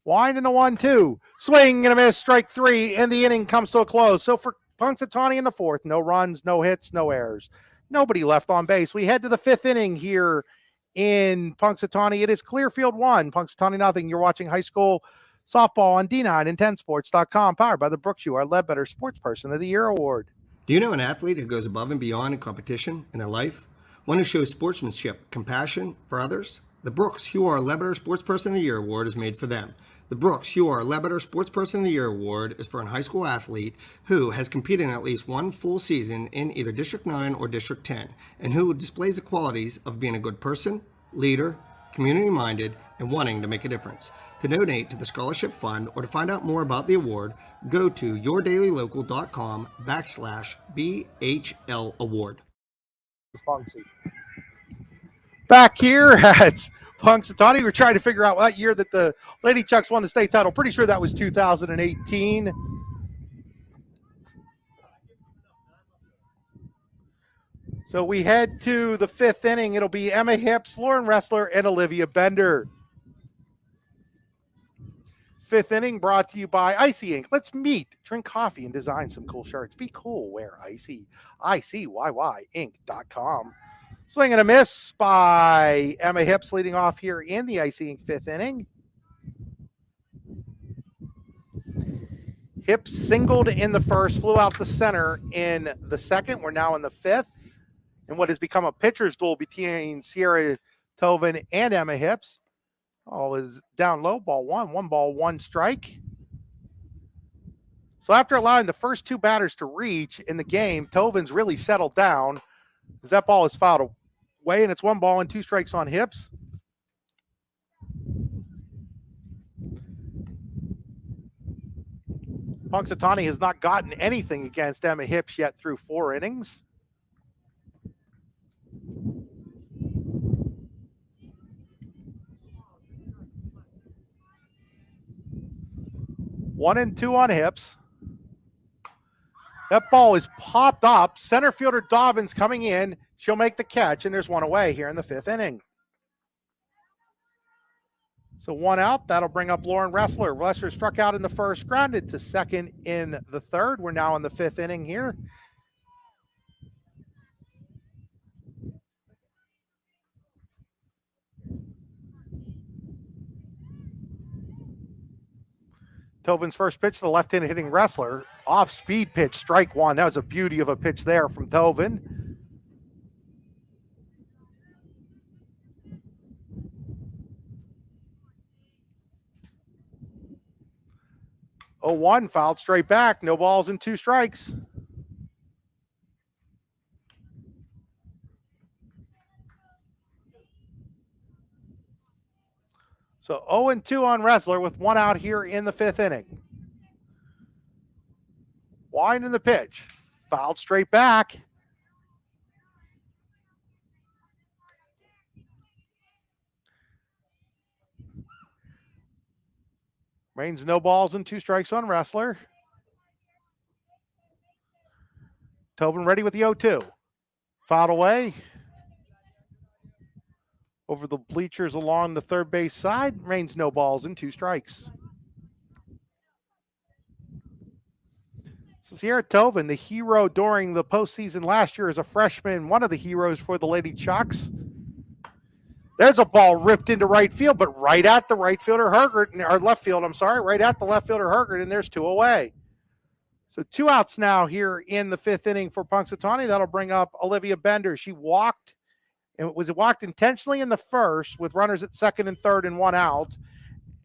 Speaker 3: Wind in the 1-2. Swing and a miss, strike 3, and the inning comes to a close. So for Punxsutawney in the 4th, no runs, no hits, no errors. Nobody left on base. We head to the 5th inning here in Punxsutawney. It is Clearfield 1, Punxsutawney nothing. You're watching high school softball on D9and10sports.com, powered by the Brooks U, our Ledbetter Sports Person of the Year award.
Speaker 5: Do you know an athlete who goes above and beyond in competition in their life? One who shows sportsmanship, compassion for others? The Brooks Huar Ledbetter Sports Person of the Year award is made for them. The Brooks Huar Ledbetter Sports Person of the Year award is for a high school athlete who has competed in at least 1 full season in either District 9 or District 10, and who displays the qualities of being a good person, leader, community-minded, and wanting to make a difference. To donate to the scholarship fund or to find out more about the award, go to yourdailylocal.com/BHL award.
Speaker 3: Back here at Punxsutawney, we're trying to figure out what year that the Lady Chucks won the state title. Pretty sure that was 2018. So we head to the 5th inning. It'll be Emma Hips, Lauren Ressler, and Olivia Bender. 5th inning brought to you by Icy Ink. Let's meet, drink coffee, and design some cool shirts. Be cool, wear Icy. ICYYInc.com. Swing and a miss by Emma Hips, leading off here in the Icy Ink 5th inning. Hips singled in the 1st, flew out the center in the 2nd. We're now in the 5th. And what has become a pitcher's duel between Sierra Tovin and Emma Hips. All is down low, ball 1 ball, 1 strike. So after allowing the first 2 batters to reach in the game, Tovin's really settled down as that ball is fouled away, and it's 1 ball and 2 strikes on Hips. Punxsutawney has not gotten anything against Emma Hips yet through 4 innings. One and 2 on Hips. That ball is popped up. Center fielder Dobbins coming in. She'll make the catch, and there's 1 away here in the 5th inning. So 1 out. That'll bring up Lauren Ressler. Ressler struck out in the 1st, grounded to 2nd in the 3rd. We're now in the 5th inning here. Tovin's first pitch to the left-handed hitting Ressler. Off-speed pitch, strike 1. That was a beauty of a pitch there from Tovin. Oh, 1 fouled straight back. No balls and 2 strikes. So 0-2 on Ressler with 1 out here in the 5th inning. Wind in the pitch. Fouled straight back. Rains no balls and 2 strikes on Wrestler. Tobin ready with the 0-2. Fouled away. Over the bleachers along the third base side. Rains no balls and 2 strikes. So Sierra Tobin, the hero during the postseason last year as a freshman, one of the heroes for the Lady Chucks. There's a ball ripped into right field, but right at the right fielder Hergert, or left field, I'm sorry, right at the left fielder Hergert, and there's 2 away. So 2 outs now here in the 5th inning for Punxsutawney. That'll bring up Olivia Bender. She walked, and it was walked intentionally in the first with runners at second and third and 1 out,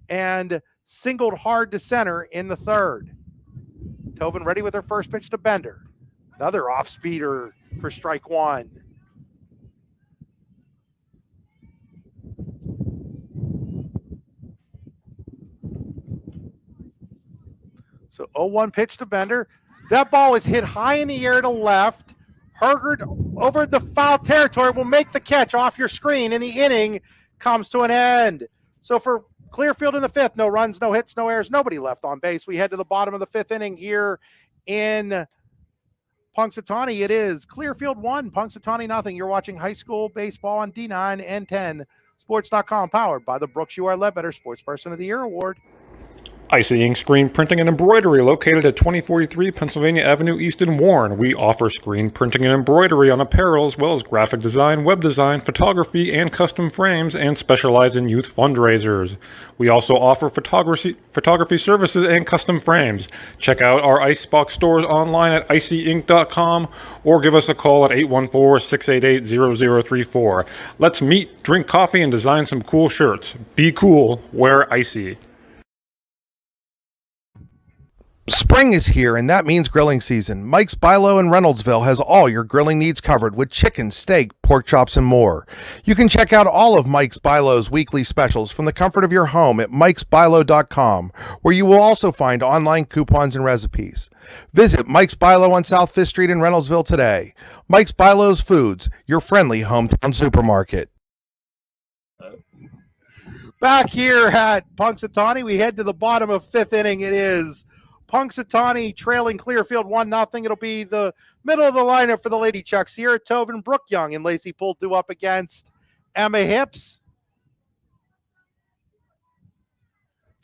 Speaker 3: and singled hard to center in the third. Tobin ready with her first pitch to Bender. Another off-speeder for strike 1. So 0-1 pitch to Bender. That ball is hit high in the air to left. Hergert over the foul territory will make the catch off your screen, and the inning comes to an end. So for Clearfield in the 5th, no runs, no hits, no errors, nobody left on base. We head to the bottom of the 5th inning here in Punxsutawney. It is Clearfield 1, Punxsutawney nothing. You're watching high school baseball on D9 and 10 Sports.com, powered by the Brooks UR Ledbetter Sports Person of the Year Award.
Speaker 9: Icy Ink Screen Printing and Embroidery, located at 2043 Pennsylvania Avenue East in Warren. We offer screen printing and embroidery on apparel, as well as graphic design, web design, photography, and custom frames, and specialize in youth fundraisers. We also offer photography services and custom frames. Check out our Icebox stores online at icyink.com or give us a call at 814-688-0034. Let's meet, drink coffee, and design some cool shirts. Be cool, wear icy.
Speaker 3: Spring is here, and that means grilling season. Mike's Bilo in Reynoldsville has all your grilling needs covered with chicken, steak, pork chops, and more. You can check out all of Mike's Bilo's weekly specials from the comfort of your home at mikesbilo.com, where you will also find online coupons and recipes. Visit Mike's Bilo on South 5th Street in Reynoldsville today. Mike's Bilo's Foods, your friendly hometown supermarket. Back here at Punxsutawney, we head to the bottom of 5th inning. It is Punxsutawney trailing Clearfield 1-0. It'll be the middle of the lineup for the Lady Chucks. Sierra Tobin, Brooke Young, and Lacey Poole due up against Emma Hips.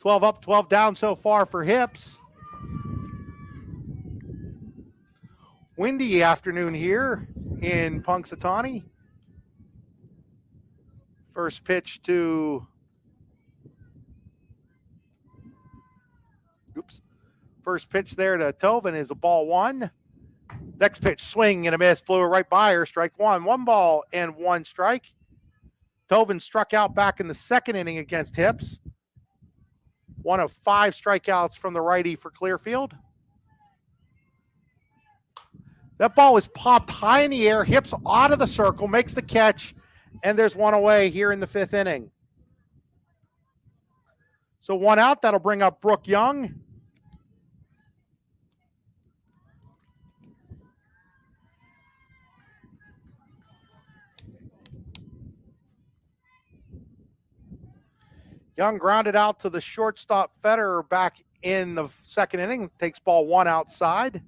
Speaker 3: 12 up, 12 down so far for Hips. Windy afternoon here in Punxsutawney. First pitch to... First pitch there to Tobin is a ball 1. Next pitch, swing and a miss, blew it right by her, strike 1. 1 ball and 1 strike. Tobin struck out back in the 2nd inning against Hips. 1 of 5 strikeouts from the righty for Clearfield. That ball was popped high in the air, Hips out of the circle, makes the catch, and there's 1 away here in the 5th inning. So 1 out, that'll bring up Brooke Young. Young grounded out to the shortstop Federer back in the 2nd inning. Takes ball 1 outside.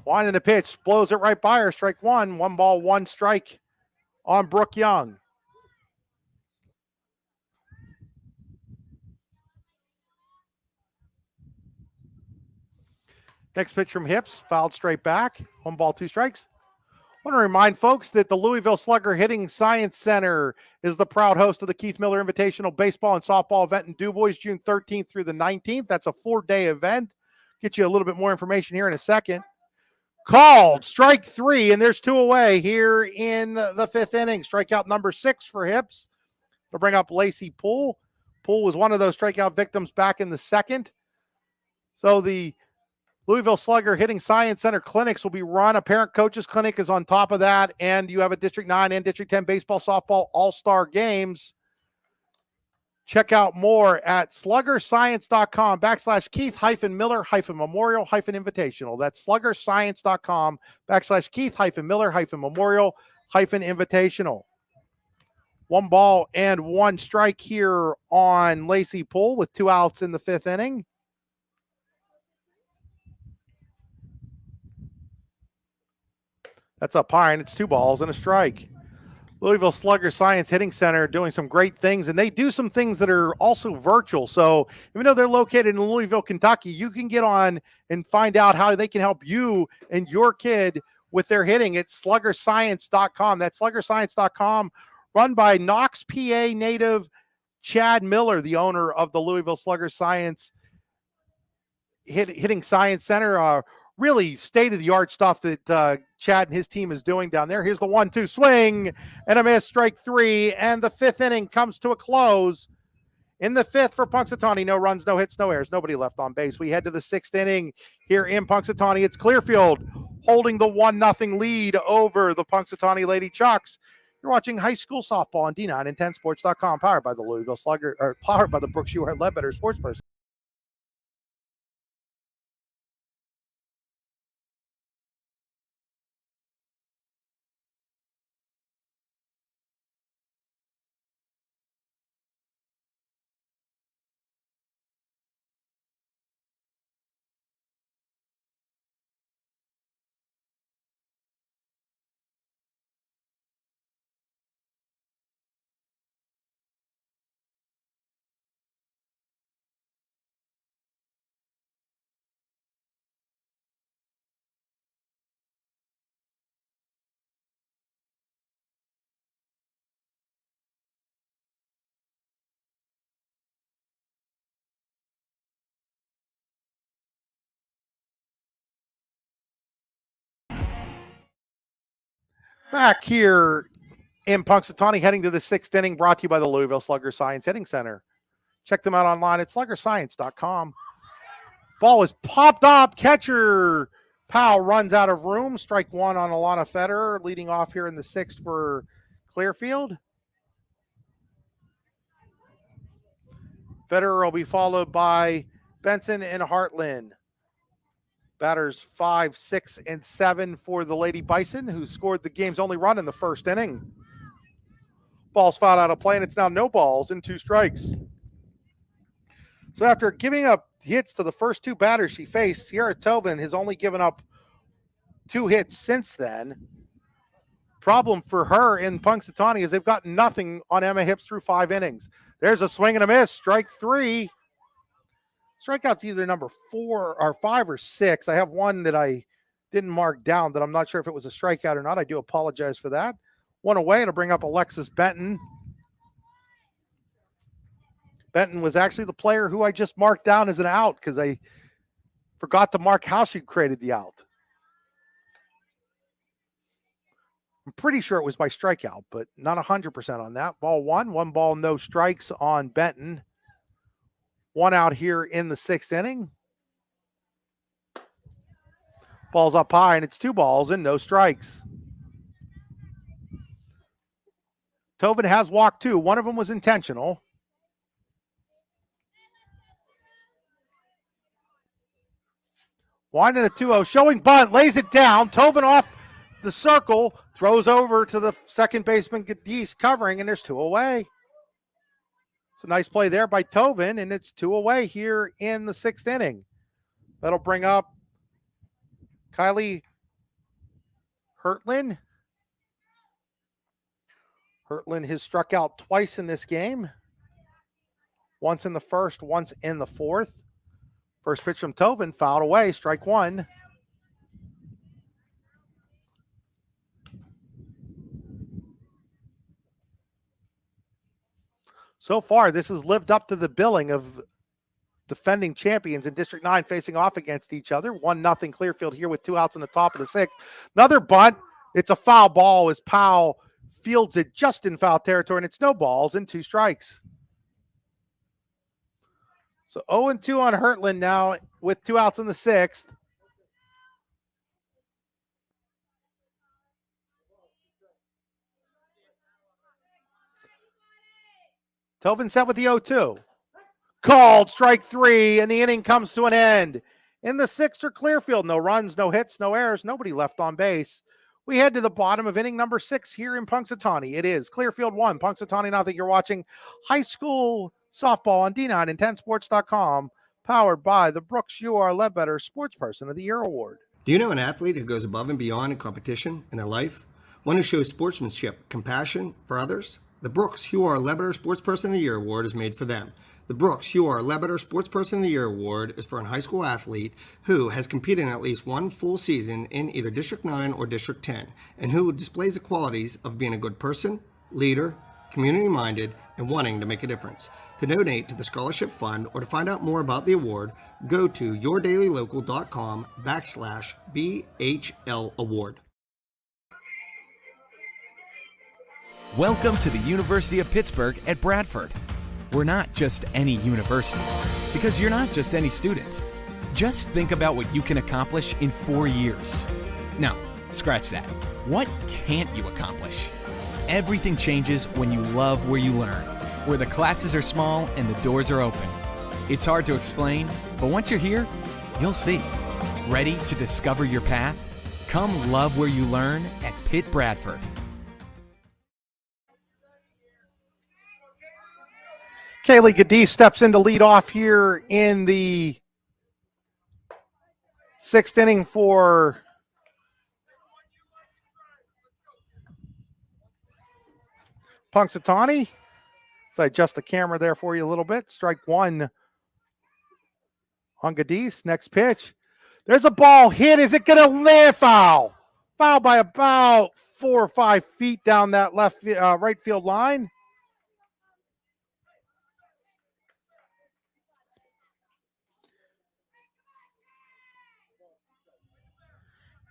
Speaker 3: Winding the pitch, blows it right by her. Strike 1. 1 ball, 1 strike on Brooke Young. Next pitch from Hips, fouled straight back. 1 ball, 2 strikes. I want to remind folks that the Louisville Slugger Hitting Science Center is the proud host of the Keith Miller Invitational Baseball and Softball event in DuBois, June 13th through the 19th. That's a 4-day event. Get you a little bit more information here in a second. Called, strike 3, and there's 2 away here in the 5th inning. Strikeout number 6 for Hips. They'll bring up Lacey Poole. Poole was one of those strikeout victims back in the 2nd. So the Louisville Slugger Hitting Science Center clinics will be run. A parent coaches clinic is on top of that. And you have a District 9 and District 10 baseball, softball all-star games. Check out more at sluggerscience.com/Keith-Miller-Memorial-Invitational. That's sluggerscience.com/Keith-Miller-Memorial-Invitational. 1 ball and 1 strike here on Lacey Poole with 2 outs in the 5th inning. That's up high, and it's 2 balls and a strike. Louisville Slugger Science Hitting Center doing some great things, and they do some things that are also virtual. So even though they're located in Louisville, Kentucky, you can get on and find out how they can help you and your kid with their hitting. It's sluggerscience.com. That's sluggerscience.com, run by Knox, PA native Chad Miller, the owner of the Louisville Slugger Science Hitting Science Center. Really state-of-the-art stuff that Chad and his team is doing down there. Here's the 1-2 swing and a miss, strike 3, and the 5th inning comes to a close. In the 5th for Punxsutawney, no runs, no hits, no errors, nobody left on base. We head to the 6th inning here in Punxsutawney. It's Clearfield holding the 1-0 lead over the Punxsutawney Lady Chucks. You're watching high school softball on D910sports.com, powered by the Louisville Slugger, or powered by the Brooks U. Ledbetter Sports Person. Back here in Punxsutawney, heading to the 6th inning, brought to you by the Louisville Slugger Science Hitting Center. Check them out online at sluggerscience.com. Ball is popped up. Catcher Powell runs out of room. Strike 1 on Alana Federer, leading off here in the 6th for Clearfield. Federer will be followed by Benson and Hartland. Batters 5, 6, and 7 for the Lady Bison, who scored the game's only run in the 1st inning. Ball's fouled out of play, and it's now no balls and 2 strikes. So after giving up hits to the first 2 batters she faced, Sierra Tobin has only given up 2 hits since then. Problem for her in Punxsutawney is they've got nothing on Emma Hips through 5 innings. There's a swing and a miss, strike 3. Strikeout's either number 4 or 5 or 6. I have one that I didn't mark down that I'm not sure if it was a strikeout or not. I do apologize for that. 1 away to bring up Alexis Benton. Benton was actually the player who I just marked down as an out because I forgot to mark how she created the out. I'm pretty sure it was by strikeout, but not 100% on that. Ball 1 ball, no strikes on Benton. 1 out here in the 6th inning. Ball's up high, and it's 2 balls and no strikes. Tobin has walked 2. One of them was intentional. One and a 2-0. Showing bunt, lays it down. Tobin off the circle, throws over to the second baseman, Gadis covering, and there's 2 away. It's a nice play there by Tobin, and it's 2 away here in the 6th inning. That'll bring up Kylie Hertland. Hertland has struck out twice in this game. Once in the 1st, once in the 4th. First pitch from Tobin, fouled away, strike 1. So far, this has lived up to the billing of defending champions in District 9 facing off against each other. 1-0 Clearfield here with 2 outs in the top of the 6th. Another bunt. It's a foul ball as Powell fields it just in foul territory, and it's no balls and 2 strikes. So 0-2 on Hertland now with 2 outs in the 6th. Tovin set with the 0-2. Called strike three, and the inning comes to an end. In the sixth for Clearfield, no runs, no hits, no errors, nobody left on base. We head to the bottom of inning number 6 here in Punxsutawney. It is Clearfield 1, Punxsutawney nothing. You're watching high school softball on D9 and 10sports.com, powered by the Brooks UR Ledbetter Sports Person of the Year Award.
Speaker 5: Do you know an athlete who goes above and beyond in competition in their life? One who shows sportsmanship, compassion for others? The Brooks UR Ledbetter Sports Person of the Year Award is made for them. The Brooks UR Ledbetter Sports Person of the Year Award is for a high school athlete who has competed in at least one full season in either District 9 or District 10, and who displays the qualities of being a good person, leader, community-minded, and wanting to make a difference. To donate to the scholarship fund or to find out more about the award, go to yourdailylocal.com/BHL award.
Speaker 2: Welcome to the University of Pittsburgh at Bradford. We're not just any university, because you're not just any student. Just think about what you can accomplish in 4 years. No, scratch that. What can't you accomplish? Everything changes when you love where you learn, where the classes are small and the doors are open. It's hard to explain, but once you're here, you'll see. Ready to discover your path? Come love where you learn at Pitt Bradford.
Speaker 3: Kaylee Gadis steps in to lead off here in the 6th inning for Punxsutawney. So I adjust the camera there for you a little bit. Strike one on Gadis. Next pitch. There's a ball hit. Is it going to land? Foul. Foul by about 4 or 5 feet down that right field line.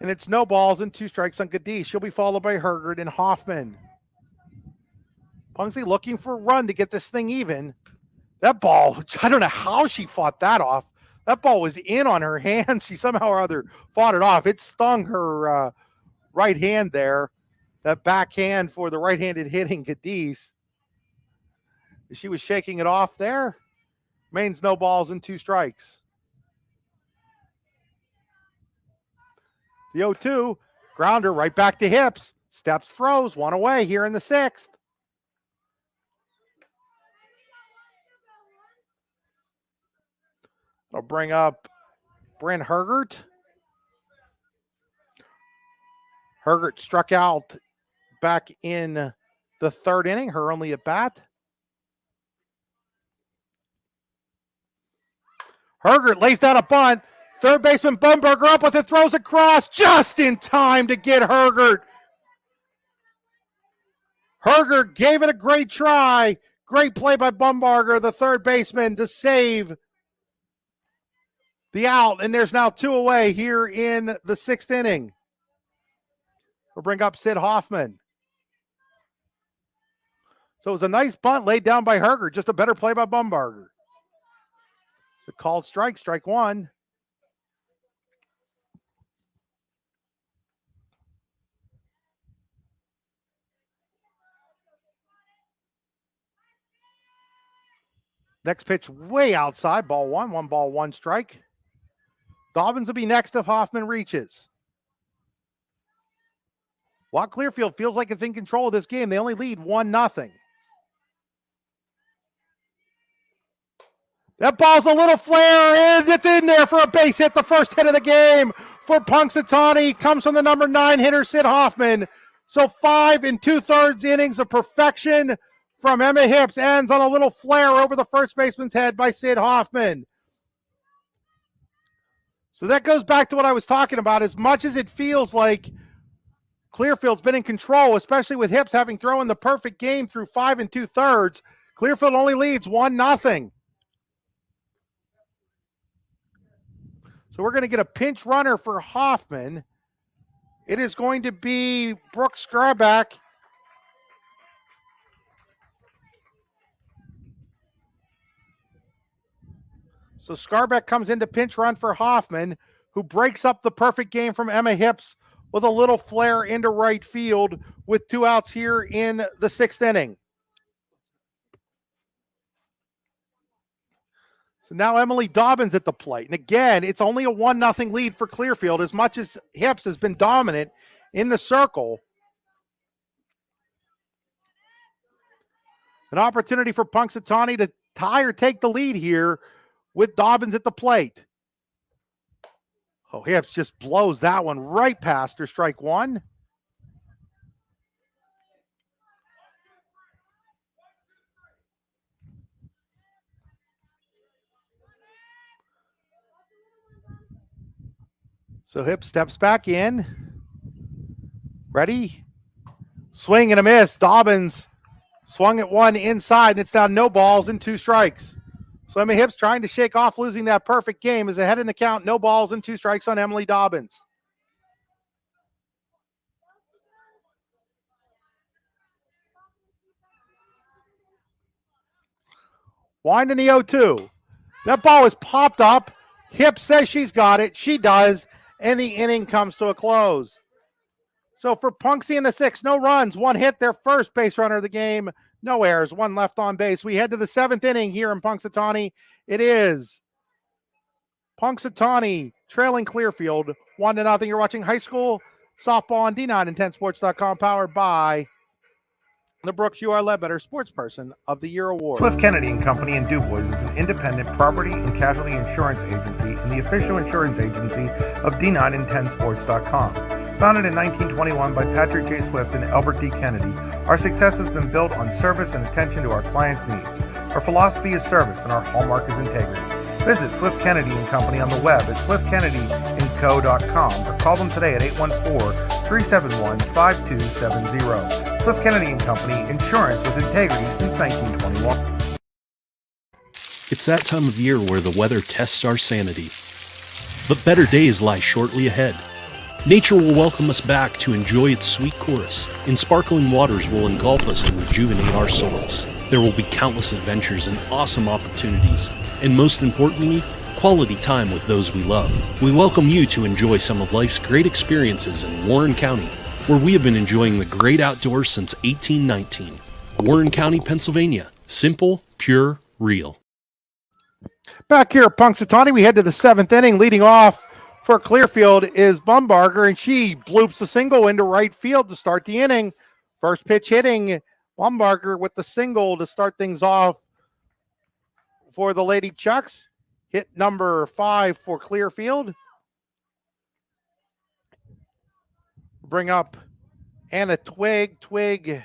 Speaker 3: And it's no balls and 2 strikes on Gadis. She'll be followed by Hergert and Hoffman. Punxsutawney looking for a run to get this thing even. That ball, I don't know how she fought that off. That ball was in on her hand. She somehow or other fought it off. It stung her right hand there. That backhand for the right-handed hitting Gadis. She was shaking it off there. Remains no balls and 2 strikes. The 0-2, grounder right back to hips. Steps, throws, 1 away here in the 6th. I'll bring up Bryn Hergert. Hergert struck out back in the 3rd inning, her only at bat. Hergert lays down a bunt. Third baseman Bumberger up with it, throws across just in time to get Hergert. Hergert gave it a great try. Great play by Bumberger, the third baseman, to save the out. And there's now 2 away here in the 6th inning. We'll bring up Sid Hoffman. So it was a nice bunt laid down by Hergert, just a better play by Bumberger. It's a called strike, strike 1. Next pitch way outside, ball 1, 1 ball, 1 strike. Dobbins will be next if Hoffman reaches. While Clearfield feels like it's in control of this game, they only lead 1-0. That ball's a little flare, and it's in there for a base hit. The first hit of the game for Punxsutawney comes from the number 9 hitter, Sid Hoffman. So 5 2/3 innings of perfection from Emma Hips ends on a little flare over the first baseman's head by Sid Hoffman. So that goes back to what I was talking about. As much as it feels like Clearfield's been in control, especially with Hips having thrown the perfect game through 5 2/3, Clearfield only leads 1-0. So we're going to get a pinch runner for Hoffman. It is going to be Brooke Scarback. So Scarbeck comes in to pinch run for Hoffman, who breaks up the perfect game from Emma Hips with a little flare into right field with 2 outs here in the 6th inning. So now Emily Dobbins at the plate. And again, it's only a 1-0 lead for Clearfield, as much as Hips has been dominant in the circle. An opportunity for Punxsutawney to tie or take the lead here with Dobbins at the plate. Oh, Hips just blows that one right past her, strike one. So Hips steps back in. Ready? Swing and a miss. Dobbins swung at one inside, and it's now no balls and 2 strikes. So Emma Hips, trying to shake off losing that perfect game, is ahead in the count. No balls and 2 strikes on Emily Dobbins. Wind in the 0-2. That ball is popped up. Hips says she's got it. She does. And the inning comes to a close. So for Punxsy in the 6th, no runs, 1 hit, their first base runner of the game, no errors, 1 left on base. We head to the 7th inning here in Punxsutawney. It is Punxsutawney trailing Clearfield 1-0. You're watching high school softball on D910sports.com, powered by the Brooks You Are Ledbetter Sports Person of the Year Award.
Speaker 8: Cliff Kennedy and Company in Du Bois is an independent property and casualty insurance agency and the official insurance agency of D910sports.com. Founded in 1921 by Patrick J. Swift and Albert D. Kennedy, our success has been built on service and attention to our clients' needs. Our philosophy is service and our hallmark is integrity. Visit Swift Kennedy and Company on the web at swiftkennedyandco.com or call them today at 814-371-5270. Swift Kennedy and Company, insurance with integrity since 1921.
Speaker 1: It's that time of year where the weather tests our sanity. But better days lie shortly ahead. Nature will welcome us back to enjoy its sweet chorus, and sparkling waters will engulf us and rejuvenate our souls. There will be countless adventures and awesome opportunities, and most importantly, quality time with those we love. We welcome you to enjoy some of life's great experiences in Warren County, where we have been enjoying the great outdoors since 1819. Warren County, Pennsylvania. Simple, pure, real.
Speaker 3: Back here at Punxsutawney, we head to the 7th inning. Leading off for Clearfield is Bumbarger, and she bloops a single into right field to start the inning. First pitch hitting, Bumbarger with the single to start things off for the Lady Chucks. Hit number 5 for Clearfield. Bring up Anna Twig. Twig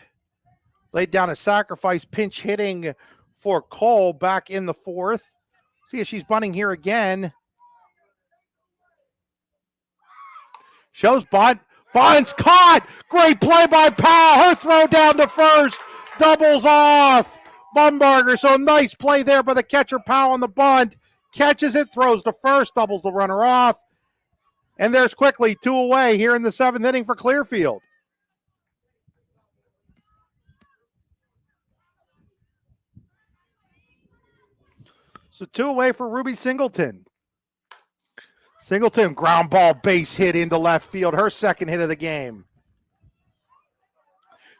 Speaker 3: laid down a sacrifice, pinch hitting for Cole back in the 4th. See if she's bunting here again. Shows bunt. Bunt's caught. Great play by Powell. Her throw down to first. Doubles off Bumbarger. So nice play there by the catcher Powell on the bunt. Catches it, throws to first, doubles the runner off. And there's quickly 2 away here in the 7th inning for Clearfield. So 2 away for Ruby Singleton. Singleton, ground ball base hit into left field, her second hit of the game.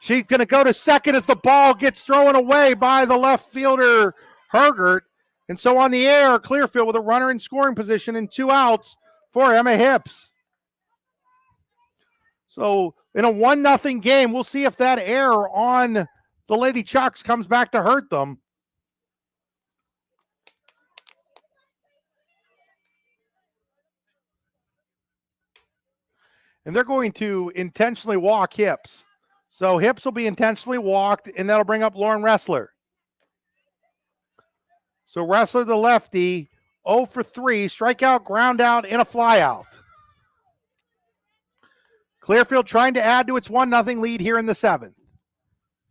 Speaker 3: She's going to go to second as the ball gets thrown away by the left fielder, Hergert. And so on the air, Clearfield with a runner in scoring position and 2 outs for Emma Hips. So in a 1-0 game, we'll see if that error on the Lady Chucks comes back to hurt them. And they're going to intentionally walk Hips. So Hips will be intentionally walked, and that'll bring up Lauren Ressler. So Ressler, the lefty, 0 for 3, strikeout, ground out, and a flyout. Clearfield trying to add to its 1-0 lead here in the 7th.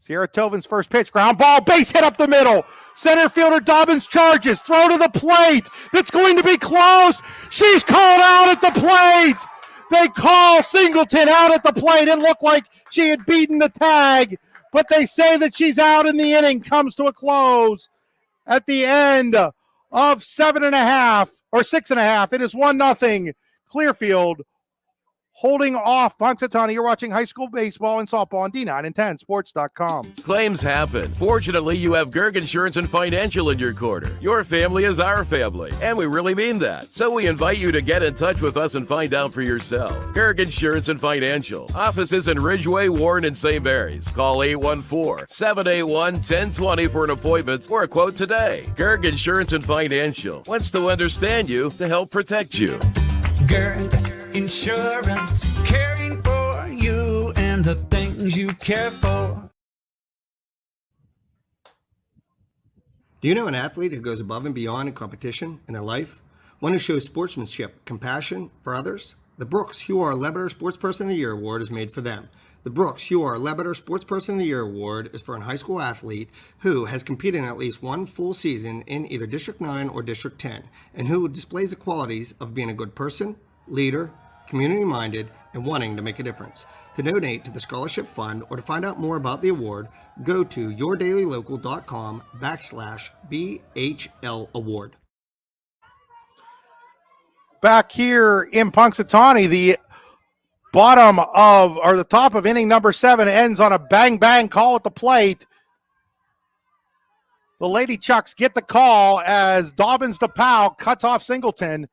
Speaker 3: Sierra Tobin's first pitch, ground ball, base hit up the middle. Center fielder Dobbins charges, throw to the plate. That's going to be close. She's called out at the plate. They call Singleton out at the plate. It looked like she had beaten the tag, but they say that she's out and the inning comes to a close at the end of 7.5 or 6.5. It is 1-0 Clearfield holding off Punxsutawney. You're watching high school baseball and softball on D9and10sports.com.
Speaker 6: Claims happen. Fortunately, you have Gerg Insurance and Financial in your corner. Your family is our family, and we really mean that. So we invite you to get in touch with us and find out for yourself. Gerg Insurance and Financial. Offices in Ridgeway, Warren, and St. Mary's. Call 814-781-1020 for an appointment or a quote today. Gerg Insurance and Financial wants to understand you to help protect you.
Speaker 7: Gerg Insurance, caring for you and the things you care for.
Speaker 5: Do you know an athlete who goes above and beyond in competition in their life? One who shows sportsmanship, compassion for others? The Brooks Hugh R. Lebeter Sports Person of the Year Award is made for them. The Brooks Hugh R. Lebeter Sports Person of the Year Award is for a high school athlete who has competed in at least one full season in either District 9 or District 10, and who displays the qualities of being a good person, leader, community-minded, and wanting to make a difference. To donate to the scholarship fund or to find out more about the award, go to yourdailylocal.com/BHL award.
Speaker 3: Back here in Punxsutawney, the top of inning number 7 ends on a bang call at the plate. The Lady Chucks get the call as Dobbins to Powell cuts off Singleton,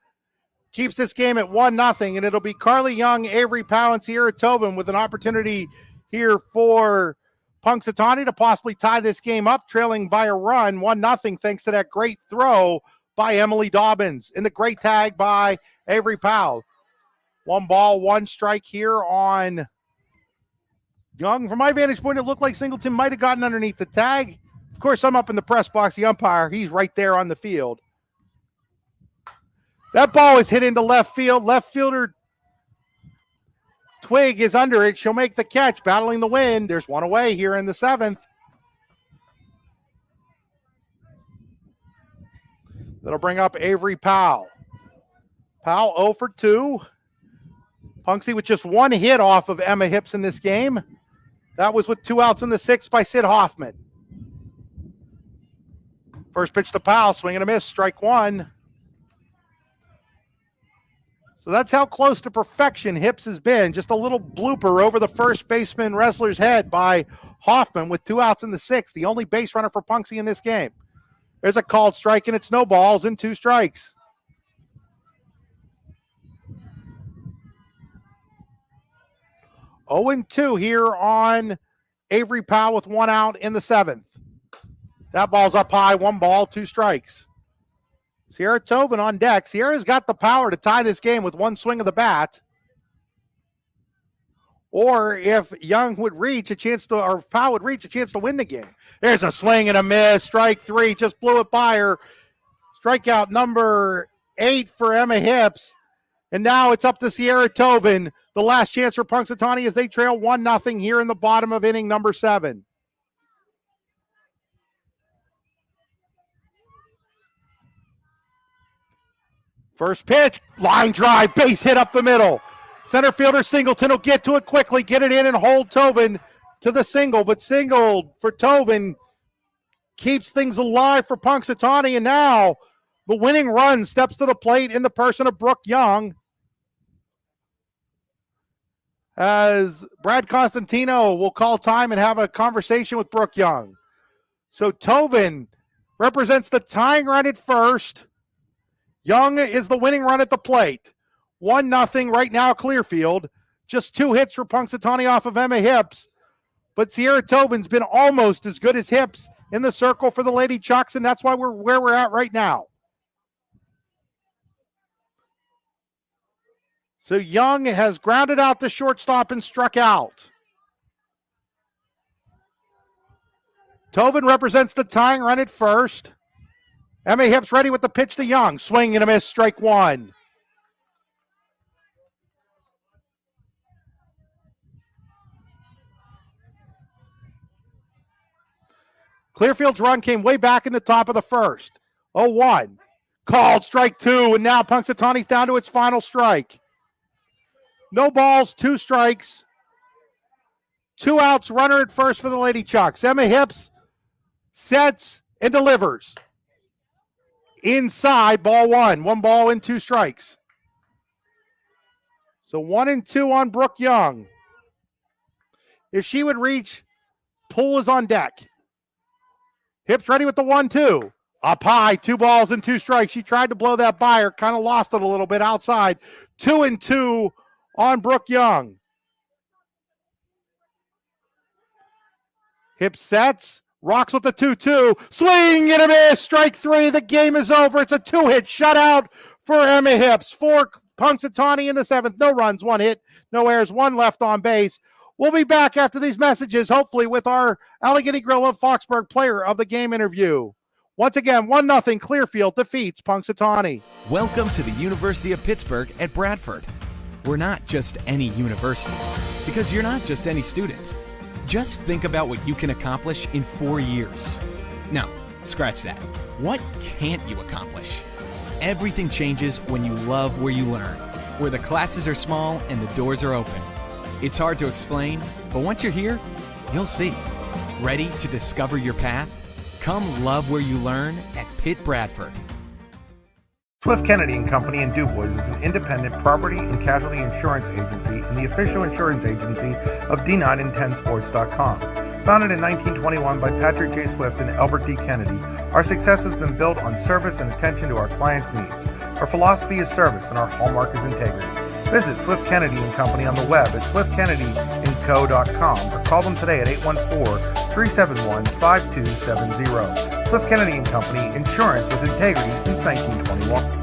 Speaker 3: keeps this game at 1-0, and it'll be Carly Young, Avery Powell, and Sierra Tobin with an opportunity here for Punxsutawney to possibly tie this game up, trailing by a run, 1-0, thanks to that great throw by Emily Dobbins and the great tag by Avery Powell. 1 ball, 1 strike here on Young. From my vantage point, it looked like Singleton might have gotten underneath the tag. Of course, I'm up in the press box. The umpire, he's right there on the field. That ball is hit into left field. Left fielder Twig is under it. She'll make the catch, battling the wind. There's one away here in the 7th. That'll bring up Avery Powell. Powell 0 for 2. Punxsy with just 1 hit off of Emma Hips in this game. That was with 2 outs in the 6th by Sid Hoffman. First pitch to Powell, swing and a miss, strike 1. So that's how close to perfection Hips has been. Just a little blooper over the first baseman wrestler's head by Hoffman with 2 outs in the 6th. The only base runner for Punxsy in this game. There's a called strike, and it's no balls and 2 strikes. Oh and 2 here on Avery Powell with 1 out in the 7th. That ball's up high, 1 ball, 2 strikes. Sierra Tobin on deck. Sierra's got the power to tie this game with 1 swing of the bat. Or if Young would reach a chance to, or Powell would reach a chance to win the game. There's a swing and a miss. Strike 3, just blew it by her. Strikeout number 8 for Emma Hips. And now it's up to Sierra Tobin. The last chance for Punxsutawney as they trail 1-0 here in the bottom of inning number 7. First pitch, line drive, base hit up the middle. Center fielder Singleton will get to it quickly, get it in and hold Tobin to the single. But single for Tobin keeps things alive for Punxsutawney. And now the winning run steps to the plate in the person of Brooke Young, as Brad Constantino will call time and have a conversation with Brooke Young. So Tobin represents the tying run at first. Young is the winning run at the plate. 1-0 right now, Clearfield. Just 2 hits for Punxsutawney off of Emma Hips. But Sierra Tobin's been almost as good as Hips in the circle for the Lady Chucks, and that's why we're where we're at right now. So Young has grounded out the shortstop and struck out. Tobin represents the tying run at first. Emma Hips ready with the pitch to Young. Swing and a miss, strike 1. Clearfield's run came way back in the top of the first. 0-1. Called strike 2, and now Punxsutawney's down to its final strike. No balls, 2 strikes. 2 outs, runner at first for the Lady Chucks. Emma Hips sets and delivers. Inside, ball 1. 1 ball and 2 strikes. So 1-2 on Brooke Young. If she would reach, Poole is on deck. Hips ready with the 1-2. Up high, 2 balls and 2 strikes. She tried to blow that by her, kind of lost it a little bit outside. 2-2 on Brooke Young. Hips sets, rocks with the 2-2. Swing and a miss, strike 3. The game is over. It's a 2-hit shutout for Emma Hips. For Punxsutawney in the 7th. No runs, 1 hit, no errors, 1 left on base. We'll be back after these messages, hopefully with our Allegheny Grill of Foxburg player of the game interview. Once again, 1-0 Clearfield defeats Punxsutawney.
Speaker 2: Welcome to the University of Pittsburgh at Bradford. We're not just any university, because you're not just any student. Just think about what you can accomplish in 4 years. No, scratch that. What can't you accomplish? Everything changes when you love where you learn, where the classes are small and the doors are open. It's hard to explain, but once you're here, you'll see. Ready to discover your path? Come love where you learn at Pitt Bradford.
Speaker 8: Swift Kennedy and Company in Du Bois is an independent property and casualty insurance agency and the official insurance agency of D9and10sports.com. Founded in 1921 by Patrick J. Swift and Albert D. Kennedy, our success has been built on service and attention to our clients' needs. Our philosophy is service and our hallmark is integrity. Visit Swift Kennedy and Company on the web at swiftkennedyandco.com or call them today at 814-371-5270. Swift Kennedy and Company, insurance with integrity since 1921.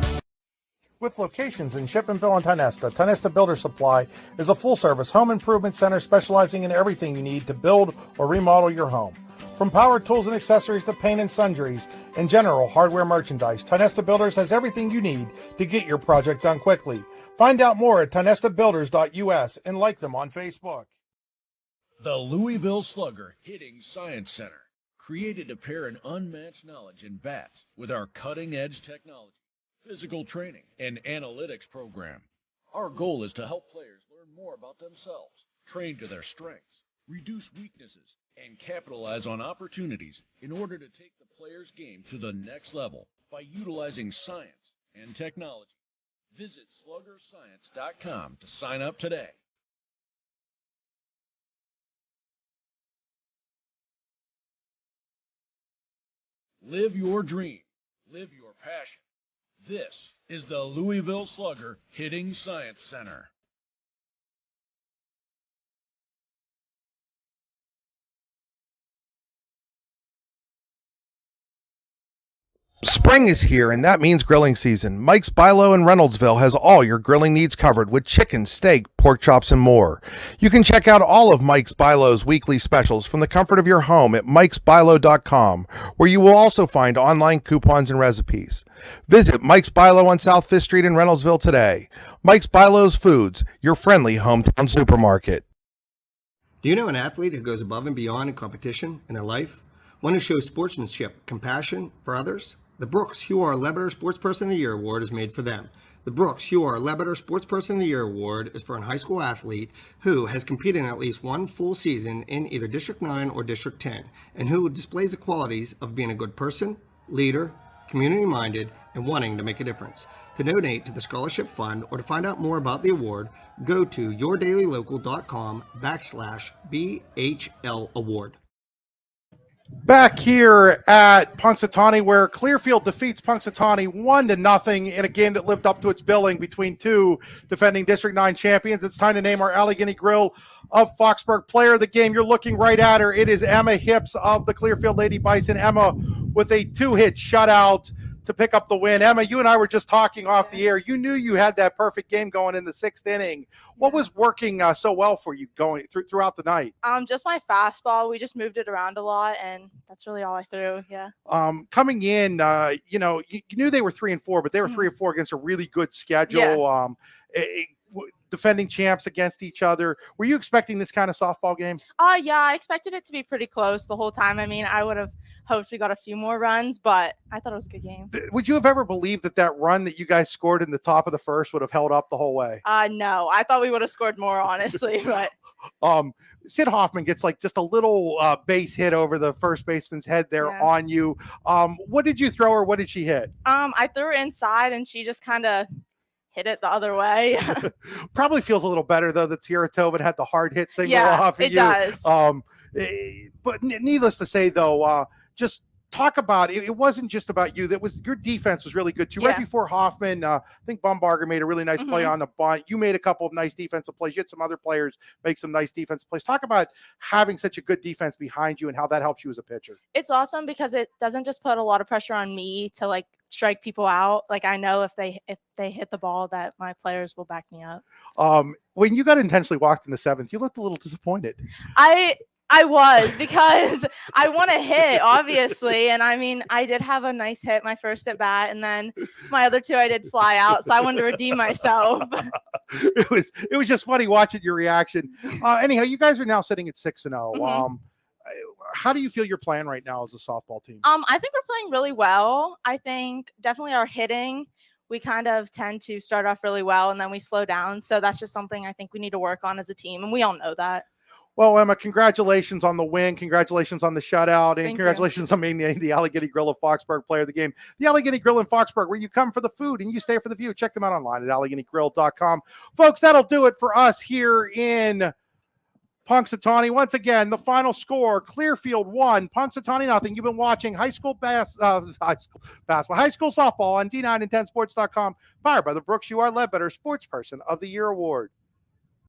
Speaker 8: With locations in Shippenville and Tionesta, Tionesta Builder Supply is a full-service home improvement center specializing in everything you need to build or remodel your home. From power tools and accessories to paint and sundries and general hardware merchandise, Tionesta Builders has everything you need to get your project done quickly. Find out more at tionestabuilders.us and like them on Facebook.
Speaker 4: The Louisville Slugger Hitting Science Center, created to pair an unmatched knowledge in bats with our cutting-edge technology, physical training, and analytics program. Our goal is to help players learn more about themselves, train to their strengths, reduce weaknesses, and capitalize on opportunities in order to take the player's game to the next level by utilizing science and technology. Visit sluggerscience.com to sign up today. Live your dream. Live your passion. This is the Louisville Slugger Hitting Science Center.
Speaker 3: Spring is here, and that means grilling season. Mike's Bilo in Reynoldsville has all your grilling needs covered with chicken, steak, pork chops, and more. You can check out all of Mike's Bilo's weekly specials from the comfort of your home at mikesbilo.com, where you will also find online coupons and recipes. Visit Mike's Bilo on South 5th Street in Reynoldsville today. Mike's Bilo's Foods, your friendly hometown supermarket.
Speaker 5: Do you know an athlete who goes above and beyond in competition in their life? One who shows sportsmanship, compassion for others? The Brooks Huar Lebeter Sportsperson of the Year Award is made for them. The Brooks Huar Lebeter Sportsperson of the Year Award is for a high school athlete who has competed in at least one full season in either District 9 or District 10, and who displays the qualities of being a good person, leader, community-minded, and wanting to make a difference. To donate to the Scholarship Fund or to find out more about the award, go to yourdailylocal.com/BHL Award.
Speaker 3: Back here at Punxsutawney, where Clearfield defeats Punxsutawney 1-0 in a game that lived up to its billing between two defending District 9 champions. It's time to name our Allegheny Grill of Foxburg player of the game. You're looking right at her. It is Emma Hips of the Clearfield Lady Bison. Emma with a 2-hit shutout to pick up the win. Emma, you and I were just talking off the air. You knew you had that perfect game going in the 6th inning. What was working so well for you going throughout the night?
Speaker 10: Just my fastball. We just moved it around a lot, and that's really all I threw. Yeah.
Speaker 3: Coming in, you knew they were 3-4, but they were 3-4 against a really good schedule. Yeah. Defending champs against each other. Were you expecting this kind of softball game?
Speaker 10: Yeah, I expected it to be pretty close the whole time. I mean, I would have hoped we got a few more runs, but I thought it was a good game.
Speaker 3: Would you have ever believed that run that you guys scored in the top of the first would have held up the whole way?
Speaker 10: No, I thought we would have scored more, honestly, but
Speaker 3: Sid Hoffman gets like just a little base hit over the first baseman's head there on you. What did you throw her? What did she hit?
Speaker 10: I threw her inside, and she just kind of hit it the other way.
Speaker 3: Probably feels a little better though that Sierra Tobin had the hard hit single
Speaker 10: Yeah,
Speaker 3: off of
Speaker 10: it
Speaker 3: you.
Speaker 10: does.
Speaker 3: But needless to say though, just talk about it. It wasn't just about you. That was your defense was really good too. Right
Speaker 10: Yeah.
Speaker 3: before Hoffman, I think Bumbarger made a really nice play on the bunt. You made a couple of nice defensive plays. You had some other players make some nice defensive plays. Talk about having such a good defense behind you and how that helps you as a pitcher.
Speaker 10: It's awesome because it doesn't just put a lot of pressure on me to like strike people out. Like I know if they hit the ball that my players will back me up.
Speaker 3: When you got intentionally walked in the seventh, you looked a little disappointed.
Speaker 10: I was, because I want to hit, obviously. And I mean, I did have a nice hit my first at bat, and then my other two I did fly out. So I wanted to redeem myself.
Speaker 3: It was just funny watching your reaction. Anyhow, you guys are now sitting at 6-0. How do you feel you're playing right now as a softball team?
Speaker 10: I think we're playing really well. I think definitely our hitting, we kind of tend to start off really well and then we slow down. So that's just something I think we need to work on as a team. And we all know that.
Speaker 3: Well, Emma, congratulations on the win. Congratulations on the shutout. And
Speaker 10: Thank
Speaker 3: congratulations on being the Allegheny Grill of Foxburg player of the game. The Allegheny Grill in Foxburg, where you come for the food and you stay for the view. Check them out online at AlleghenyGrill.com. Folks, that'll do it for us here in Punxsutawney. Once again, the final score, Clearfield 1, Punxsutawney nothing. You've been watching high school softball on D9 and 10sports.com, powered by the Brooks. You are Ledbetter Sports Person of the Year Award.